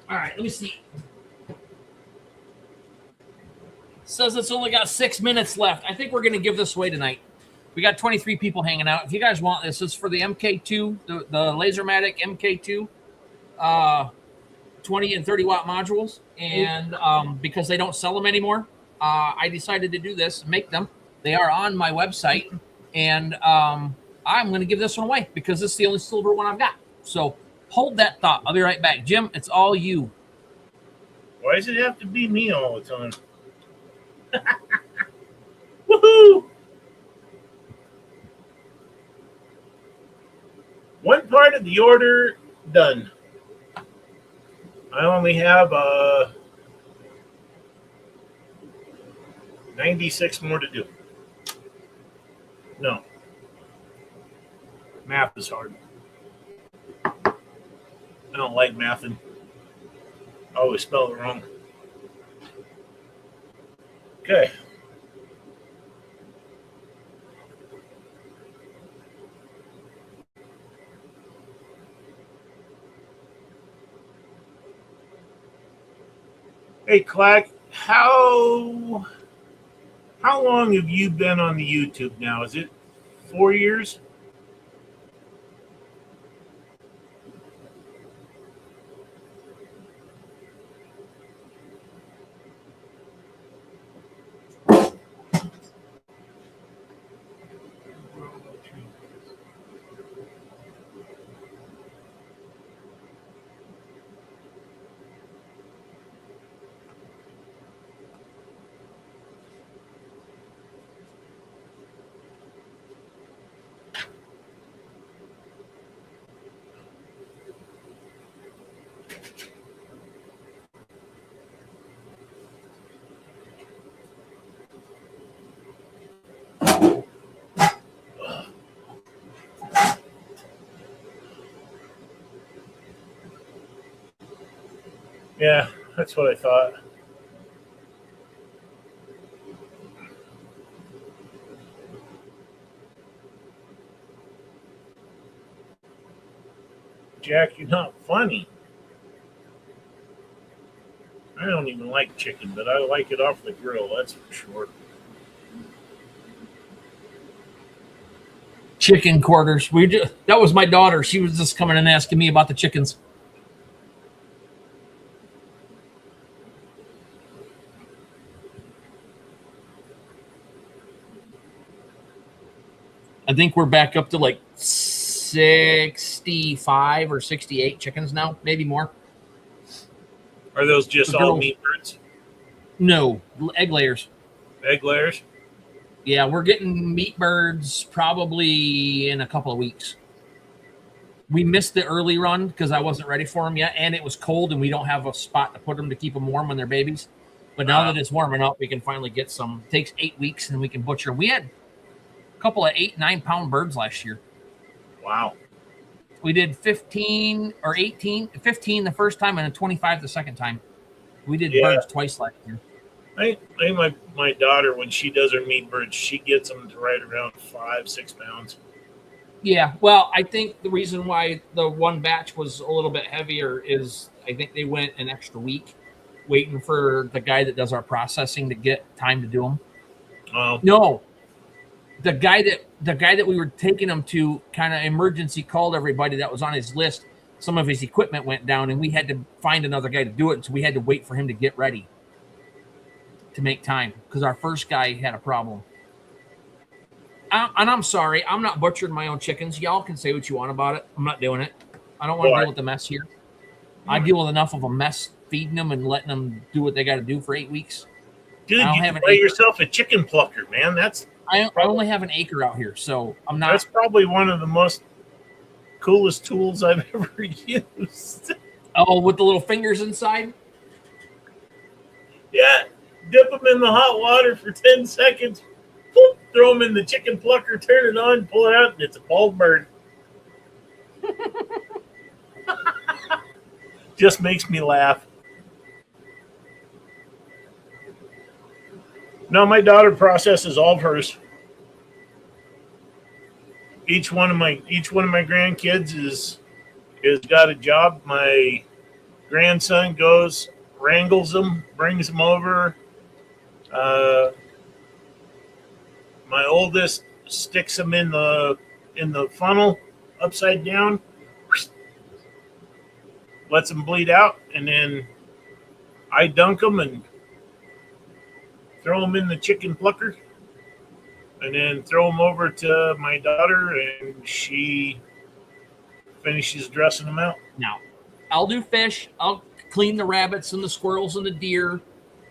Speaker 2: All right, let me see. Says it's only got 6 minutes left. I think we're going to give this away tonight. We got 23 people hanging out. If you guys want this, it's for the MK2, the Lasermatic MK2, 20 and 30 watt modules. And because they don't sell them anymore, I decided to do this, make them. They are on my website. And I'm going to give this one away because this is the only silver one I've got. So hold that thought. I'll be right back. Jim, it's all you.
Speaker 1: Why does it have to be me all the time? Woohoo! One part of the order done. I only have 96 more to do. No. Math is hard. I don't like mathing. I always spell it wrong. Okay. Hey, Clack, how long have you been on the YouTube now? Is it 4 years? Yeah, that's what I thought. Jack, you're not funny. I don't even like chicken, but I like it off the grill, that's for sure.
Speaker 2: Chicken quarters. That was my daughter. She was just coming and asking me about the chickens. I think we're back up to like 65 or 68 chickens now, maybe more.
Speaker 1: Are those just all meat birds?
Speaker 2: No, egg layers.
Speaker 1: Egg layers?
Speaker 2: Yeah, we're getting meat birds probably in a couple of weeks. We missed the early run because I wasn't ready for them yet, and it was cold, and we don't have a spot to put them to keep them warm when they're babies. But now that it's warming up, we can finally get some. It takes 8 weeks, and we can butcher them. We had a couple of 8-9 pound birds last year.
Speaker 1: Wow.
Speaker 2: We did 15 or 18, 15 the first time and then 25 the second time. We did birds twice last year.
Speaker 1: I think my daughter, when she does her meat birds, she gets them to right around 5-6 pounds.
Speaker 2: Yeah, well, I think the reason why the one batch was a little bit heavier is I think they went an extra week waiting for the guy that does our processing to get time to do them.
Speaker 1: Oh.
Speaker 2: No, the guy that we were taking him to kind of emergency called everybody that was on his list. Some of his equipment went down, and we had to find another guy to do it. So we had to wait for him to get ready to make time because our first guy had a problem. And I'm sorry, I'm not butchering my own chickens. Y'all can say what you want about it. I'm not doing it. I don't want to deal with the mess here. I deal with enough of a mess feeding them and letting them do what they got to do for 8 weeks.
Speaker 1: Dude, you can buy yourself a chicken plucker, man.
Speaker 2: I only have an acre out here, so I'm not.
Speaker 1: That's probably one of the most coolest tools I've ever used.
Speaker 2: Oh, with the little fingers inside?
Speaker 1: Yeah, dip them in the hot water for 10 seconds, boop, throw them in the chicken plucker, turn it on, pull it out, and it's a bald bird. Just makes me laugh. No, my daughter processes all of hers. Each one of my grandkids is got a job. My grandson goes, wrangles them, brings them over. My oldest sticks them in the funnel upside down, lets them bleed out, and then I dunk them and throw them in the chicken plucker, and then throw them over to my daughter, and she finishes dressing them out.
Speaker 2: Now, I'll do fish. I'll clean the rabbits and the squirrels and the deer,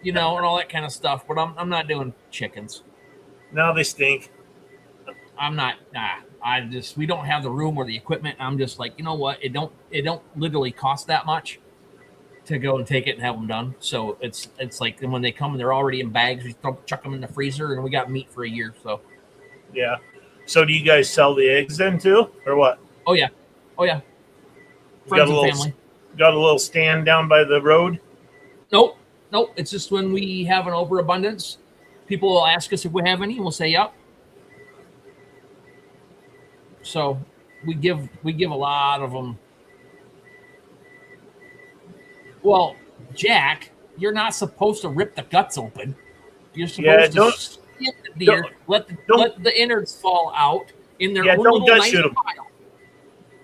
Speaker 2: and all that kind of stuff. But I'm not doing chickens.
Speaker 1: No, they stink.
Speaker 2: I'm not. We don't have the room or the equipment. I'm just like, you know what? It don't literally cost that much to go and take it and have them done. So it's like when they come and they're already in bags, we chuck them in the freezer, and we got meat for a year. So
Speaker 1: yeah. So do you guys sell the eggs then too, or what?
Speaker 2: Oh yeah. Friends and family.
Speaker 1: Got a little stand down by the road?
Speaker 2: Nope. It's just when we have an overabundance, people will ask us if we have any, and we'll say yep. So we give a lot of them. Well, Jack, you're not supposed to rip the guts open. You're supposed to skin the deer, let the innards fall out in their own little nice pile.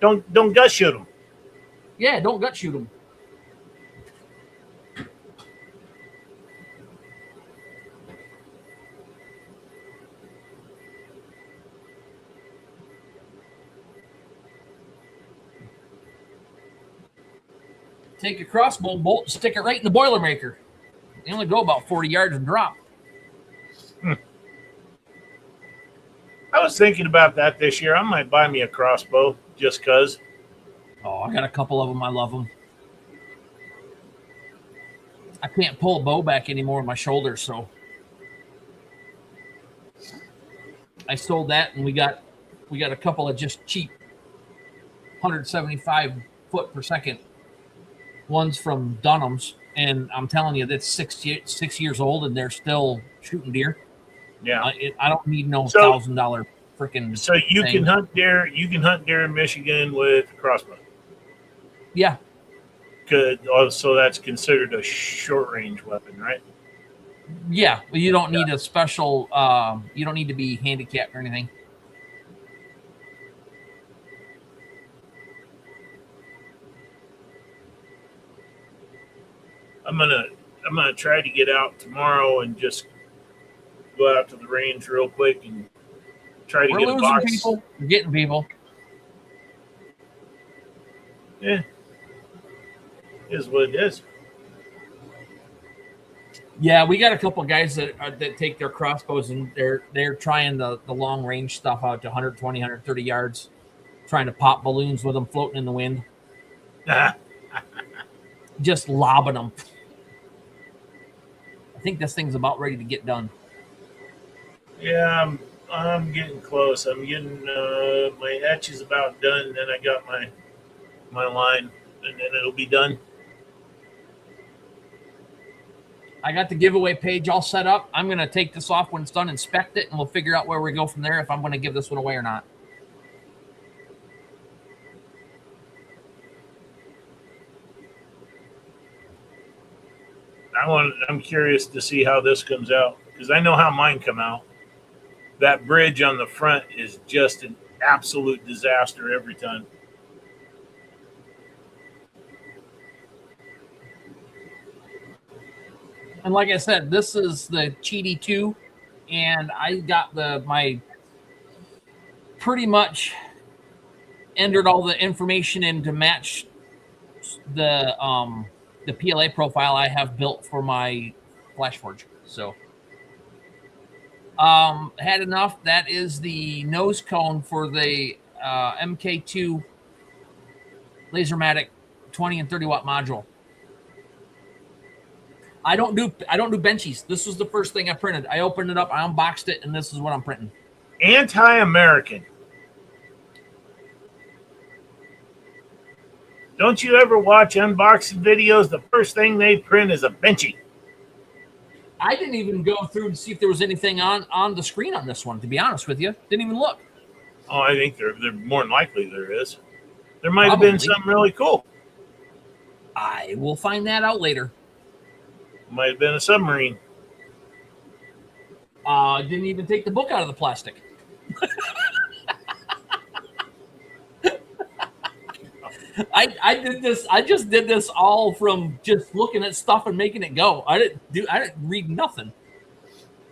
Speaker 1: Don't gut shoot them.
Speaker 2: Yeah, don't gut shoot them. Take a crossbow bolt and stick it right in the Boilermaker. They only go about 40 yards and drop.
Speaker 1: I was thinking about that this year. I might buy me a crossbow just because.
Speaker 2: Oh, I got a couple of them. I love them. I can't pull a bow back anymore on my shoulders, so I sold that, and we got a couple of just cheap 175 foot per second ones from Dunham's, and I'm telling you, that's 6 years old, and they're still shooting deer.
Speaker 1: Yeah,
Speaker 2: I don't need no $1,000 freaking.
Speaker 1: So you can hunt deer. You can hunt deer in Michigan with a crossbow.
Speaker 2: Yeah.
Speaker 1: Good. So that's considered a short range weapon, right?
Speaker 2: Yeah, but you don't need a special. You don't need to be handicapped or anything.
Speaker 1: I'm gonna try to get out tomorrow and just go out to the range real quick and try to get a box.
Speaker 2: People. We're getting people.
Speaker 1: Yeah, it is what it is.
Speaker 2: Yeah, we got a couple of guys that take their crossbows and they're trying the long range stuff out to 120, 130 yards, trying to pop balloons with them floating in the wind. Just lobbing them. I think this thing's about ready to get done.
Speaker 1: Yeah, I'm getting close. I'm getting my etch is about done. Then I got my line, and then it'll be done.
Speaker 2: I got the giveaway page all set up. I'm going to take this off when it's done, inspect it, and we'll figure out where we go from there if I'm going to give this one away or not.
Speaker 1: I'm curious to see how this comes out because I know how mine come out. that bridge on the front is just an absolute disaster every time.
Speaker 2: And like I said, this is the Cheaty 2, and I got my pretty much entered all the information in to match the PLA profile I have built for my FlashForge. So had enough. That is the nose cone for the MK2 Lasermatic 20 and 30 watt module. I don't do benchies. This was the first thing I printed. I opened it up, I unboxed it, and this is what I'm printing.
Speaker 1: Anti-American. Don't you ever watch unboxing videos? The first thing they print is a benchy.
Speaker 2: I didn't even go through to see if there was anything on the screen on this one, to be honest with you. Didn't even look.
Speaker 1: Oh, I think they're more than likely there is. There might have been something really cool.
Speaker 2: I will find that out later.
Speaker 1: Might have been a submarine.
Speaker 2: Didn't even take the book out of the plastic. I did this. I just did this all from just looking at stuff and making it go. I didn't read nothing.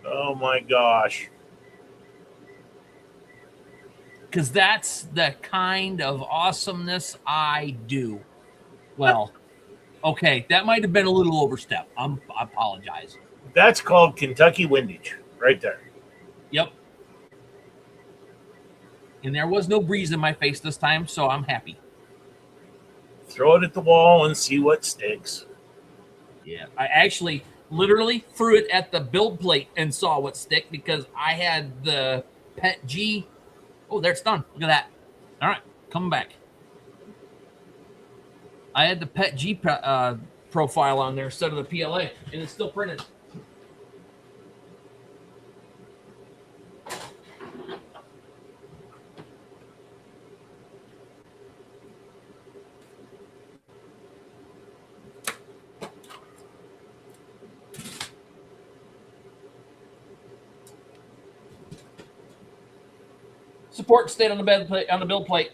Speaker 1: Oh my gosh.
Speaker 2: Because that's the kind of awesomeness I do. Well, okay, that might have been a little overstep. I apologize.
Speaker 1: That's called Kentucky windage right there.
Speaker 2: Yep. And there was no breeze in my face this time, so I'm happy.
Speaker 1: Throw it at the wall and see what sticks.
Speaker 2: Yeah, I actually literally threw it at the build plate and saw what stick because I had the Pet G. Oh, there it's done. Look at that. All right, coming back. I had the Pet G profile on there instead of the PLA, and it's still printed. Support stayed on the build plate.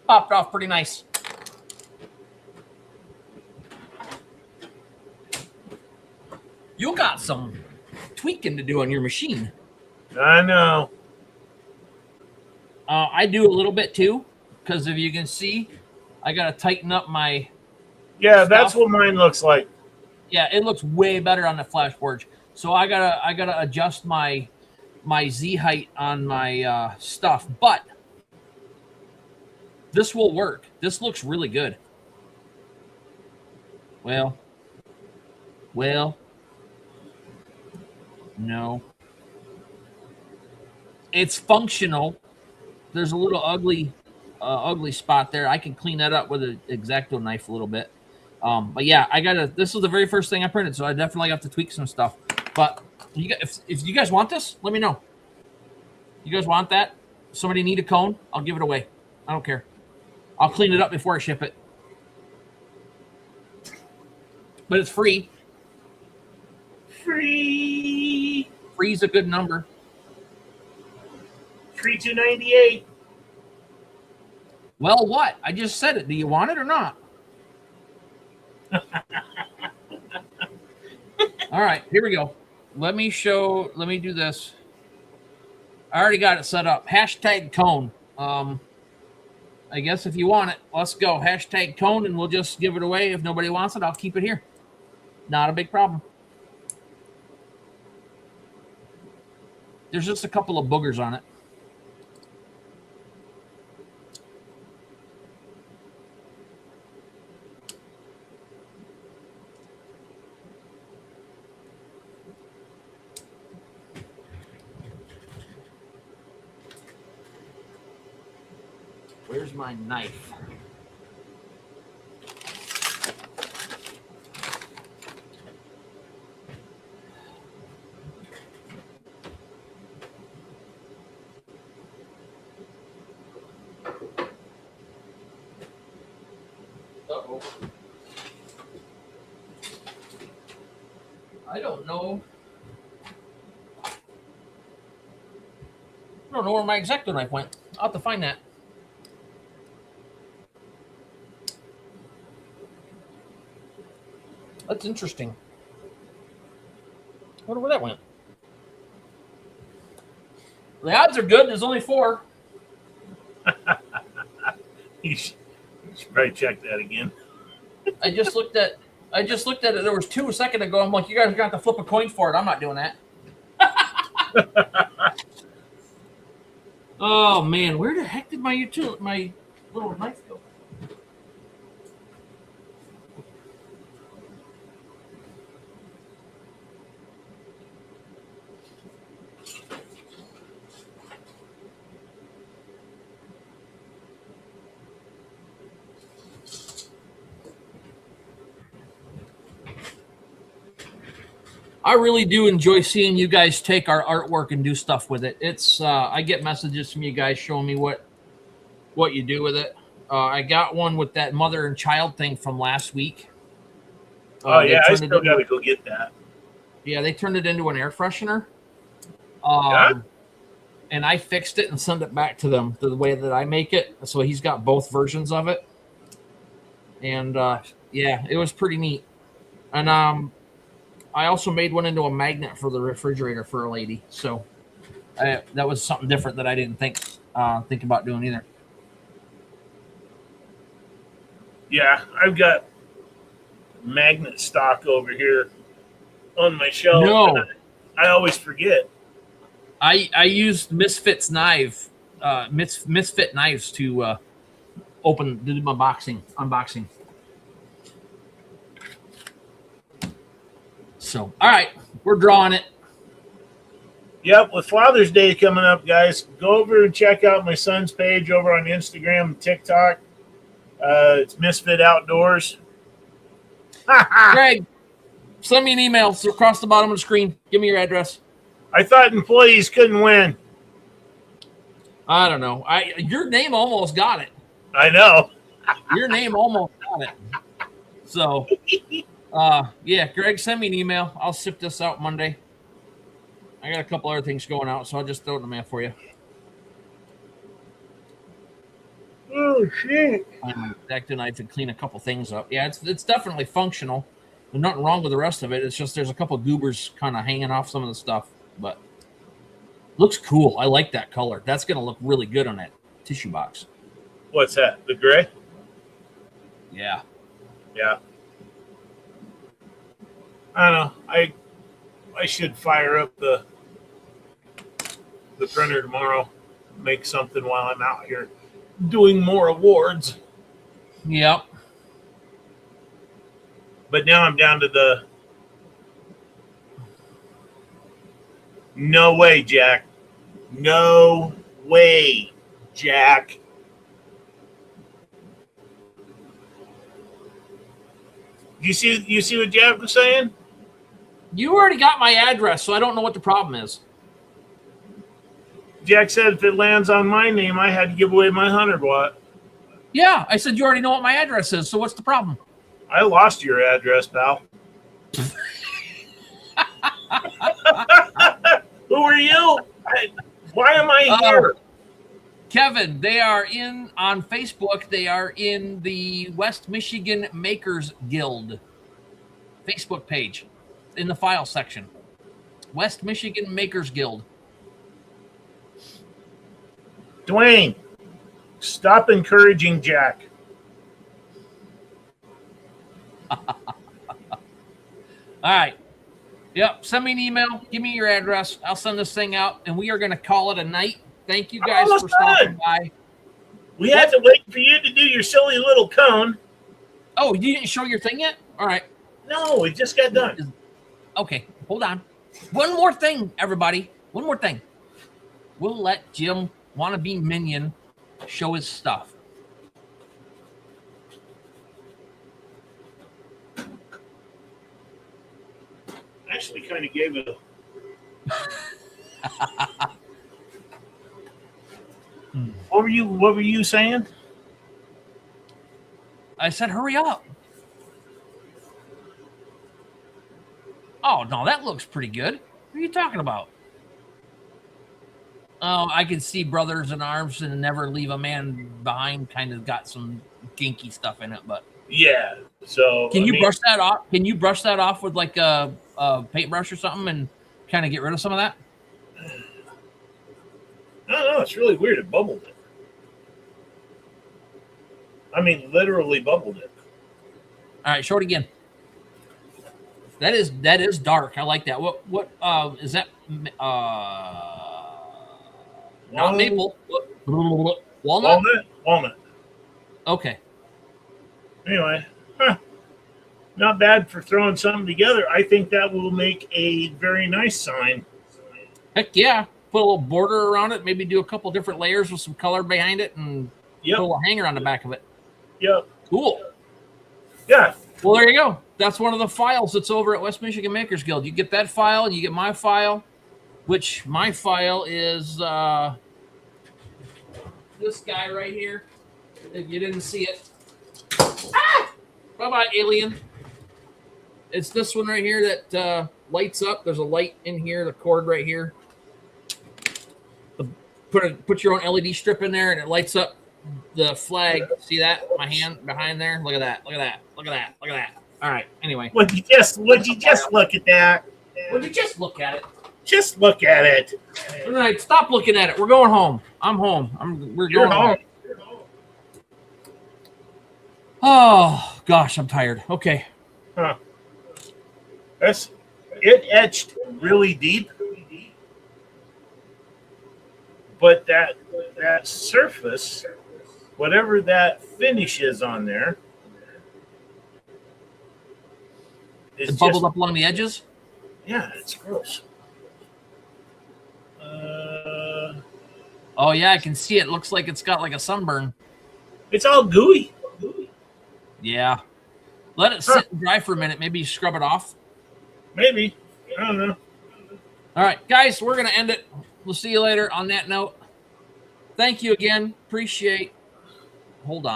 Speaker 2: Popped off pretty nice. You got some tweaking to do on your machine.
Speaker 1: I know.
Speaker 2: I do a little bit too, because if you can see, I got to tighten up my.
Speaker 1: Yeah,
Speaker 2: stuff.
Speaker 1: That's what mine looks like.
Speaker 2: Yeah, it looks way better on the FlashForge. So I gotta adjust my Z height on my stuff, but this will work. This looks really good. Well, no. It's functional. There's a little ugly spot there. I can clean that up with an X-Acto knife a little bit. But yeah, this was the very first thing I printed, so I definitely have to tweak some stuff. But if you guys want this, let me know. You guys want that? Somebody need a cone? I'll give it away. I don't care. I'll clean it up before I ship it. But it's free.
Speaker 1: Free.
Speaker 2: Free's a good number.
Speaker 1: Free $2.98.
Speaker 2: Well, what? I just said it. Do you want it or not? All right, here we go. Let me do this. I already got it set up. Hashtag cone. I guess if you want it, let's go. Hashtag cone, and we'll just give it away. If nobody wants it, I'll keep it here. Not a big problem. There's just a couple of boogers on it. Where's my knife? Uh-oh. I don't know. I don't know where my X-Acto knife went. I'll have to find that. That's interesting. I wonder where that went. The odds are good. There's only 4.
Speaker 1: You should probably check that again.
Speaker 2: I just looked at it. There was 2 a second ago. I'm like, you guys got to flip a coin for it. I'm not doing that. Oh man, where the heck did my little knife go? I really do enjoy seeing you guys take our artwork and do stuff with it. It's I get messages from you guys showing me what you do with it. I got one with that mother and child thing from last week.
Speaker 1: I still got to go get that.
Speaker 2: Yeah, they turned it into an air freshener.
Speaker 1: Yeah?
Speaker 2: And I fixed it and sent it back to them the way that I make it. So he's got both versions of it. And yeah, it was pretty neat. And I also made one into a magnet for the refrigerator for a lady. So that was something different that I didn't think about doing either.
Speaker 1: Yeah, I've got magnet stock over here on my shelf.
Speaker 2: No.
Speaker 1: I always forget.
Speaker 2: I used Misfit knives to do my unboxing. So, all right, we're drawing it.
Speaker 1: Yep, with Father's Day coming up, guys, go over and check out my son's page over on Instagram and TikTok. It's Misfit Outdoors.
Speaker 2: Greg, send me an email. It's across the bottom of the screen. Give me your address.
Speaker 1: I thought employees couldn't win.
Speaker 2: I don't know. Your name almost got it.
Speaker 1: I know.
Speaker 2: Your name almost got it. So, yeah, Greg, send me an email. I'll ship this out Monday. I got a couple other things going out, so I'll just throw it in the mail for you.
Speaker 1: Oh, shit.
Speaker 2: Find my X-Acto knife and clean a couple things up. Yeah, it's definitely functional. There's nothing wrong with the rest of it. It's just there's a couple goobers kind of hanging off some of the stuff, but looks cool. I like that color. That's going to look really good on that tissue box.
Speaker 1: What's that? The gray?
Speaker 2: Yeah.
Speaker 1: Yeah. I don't know. I should fire up the printer tomorrow. Make something while I'm out here doing more awards.
Speaker 2: Yep.
Speaker 1: But now I'm down to the no way, Jack. No way, Jack. You see what Jack was saying?
Speaker 2: You already got my address, so I don't know what the problem is.
Speaker 1: Jack said if it lands on my name, I had to give away my 100-watt.
Speaker 2: Yeah, I said you already know what my address is, so what's the problem?
Speaker 1: I lost your address, pal. Who are you? Why am I here?
Speaker 2: Kevin, they are on Facebook. They are in the West Michigan Makers Guild Facebook page in the file section. West Michigan Makers Guild.
Speaker 1: Dwayne, stop encouraging Jack.
Speaker 2: All right. Yep. Send me an email. Give me your address. I'll send this thing out, and we are going to call it a night. Thank you guys for stopping by.
Speaker 1: We had to wait for you to do your silly little cone.
Speaker 2: Oh, you didn't show your thing yet? All right.
Speaker 1: No, we just got done.
Speaker 2: Okay, hold on. One more thing, everybody. One more thing. We'll let Jim Wannabe Minion show his stuff.
Speaker 1: Actually, kind of gave it a... What were you saying?
Speaker 2: I said, hurry up. Oh, no, that looks pretty good. What are you talking about? Oh, I can see Brothers in Arms and Never Leave a Man Behind kind of got some kinky stuff in it, but
Speaker 1: Yeah. So
Speaker 2: can you brush that off? Can you brush that off with like a paintbrush or something and kind of get rid of some of that?
Speaker 1: I don't know. It's really weird. It bubbled it. I mean, literally bubbled it.
Speaker 2: All right, show it again. That is dark. I like that. What is that? Not maple. Walnut.
Speaker 1: Walnut.
Speaker 2: Okay.
Speaker 1: Anyway, not bad for throwing something together. I think that will make a very nice sign.
Speaker 2: Heck yeah. Put a little border around it. Maybe do a couple different layers with some color behind it, and put a little hanger on the back of it.
Speaker 1: Yep.
Speaker 2: Cool.
Speaker 1: Yeah.
Speaker 2: Well, there you go. That's one of the files that's over at West Michigan Makers Guild. You get that file, and you get my file, which my file is this guy right here. If you didn't see it. Ah! Bye-bye, Alien. It's this one right here that lights up. There's a light in here, the cord right here. Put your own LED strip in there, and it lights up the flag. See that? My hand behind there. Look at that. Look at that. Look at that. Look at that. All right. Anyway.
Speaker 1: Would you just look at that?
Speaker 2: Would you just look at it?
Speaker 1: Just look at it.
Speaker 2: All right. Stop looking at it. We're going home. I'm home. We're going home. Oh gosh, I'm tired. Okay.
Speaker 1: Huh. It etched really deep. But that surface, whatever that finish is on there,
Speaker 2: it bubbled up along the edges.
Speaker 1: Yeah, it's gross.
Speaker 2: Oh yeah, I can see it. Looks like it's got like a sunburn.
Speaker 1: It's all gooey.
Speaker 2: Yeah. Let it sit and dry for a minute. Maybe you scrub it off.
Speaker 1: Maybe. I don't know.
Speaker 2: All right, guys, we're gonna end it. We'll see you later on that note. Thank you again. Appreciate all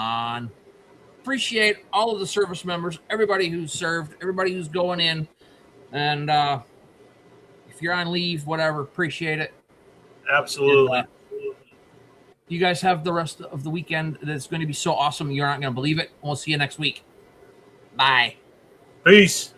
Speaker 2: of the service members, everybody who's served, everybody who's going in. And if you're on leave, whatever, appreciate it.
Speaker 1: Absolutely.
Speaker 2: And, you guys have the rest of the weekend. That's going to be so awesome. You're not going to believe it. We'll see you next week. Bye.
Speaker 1: Peace.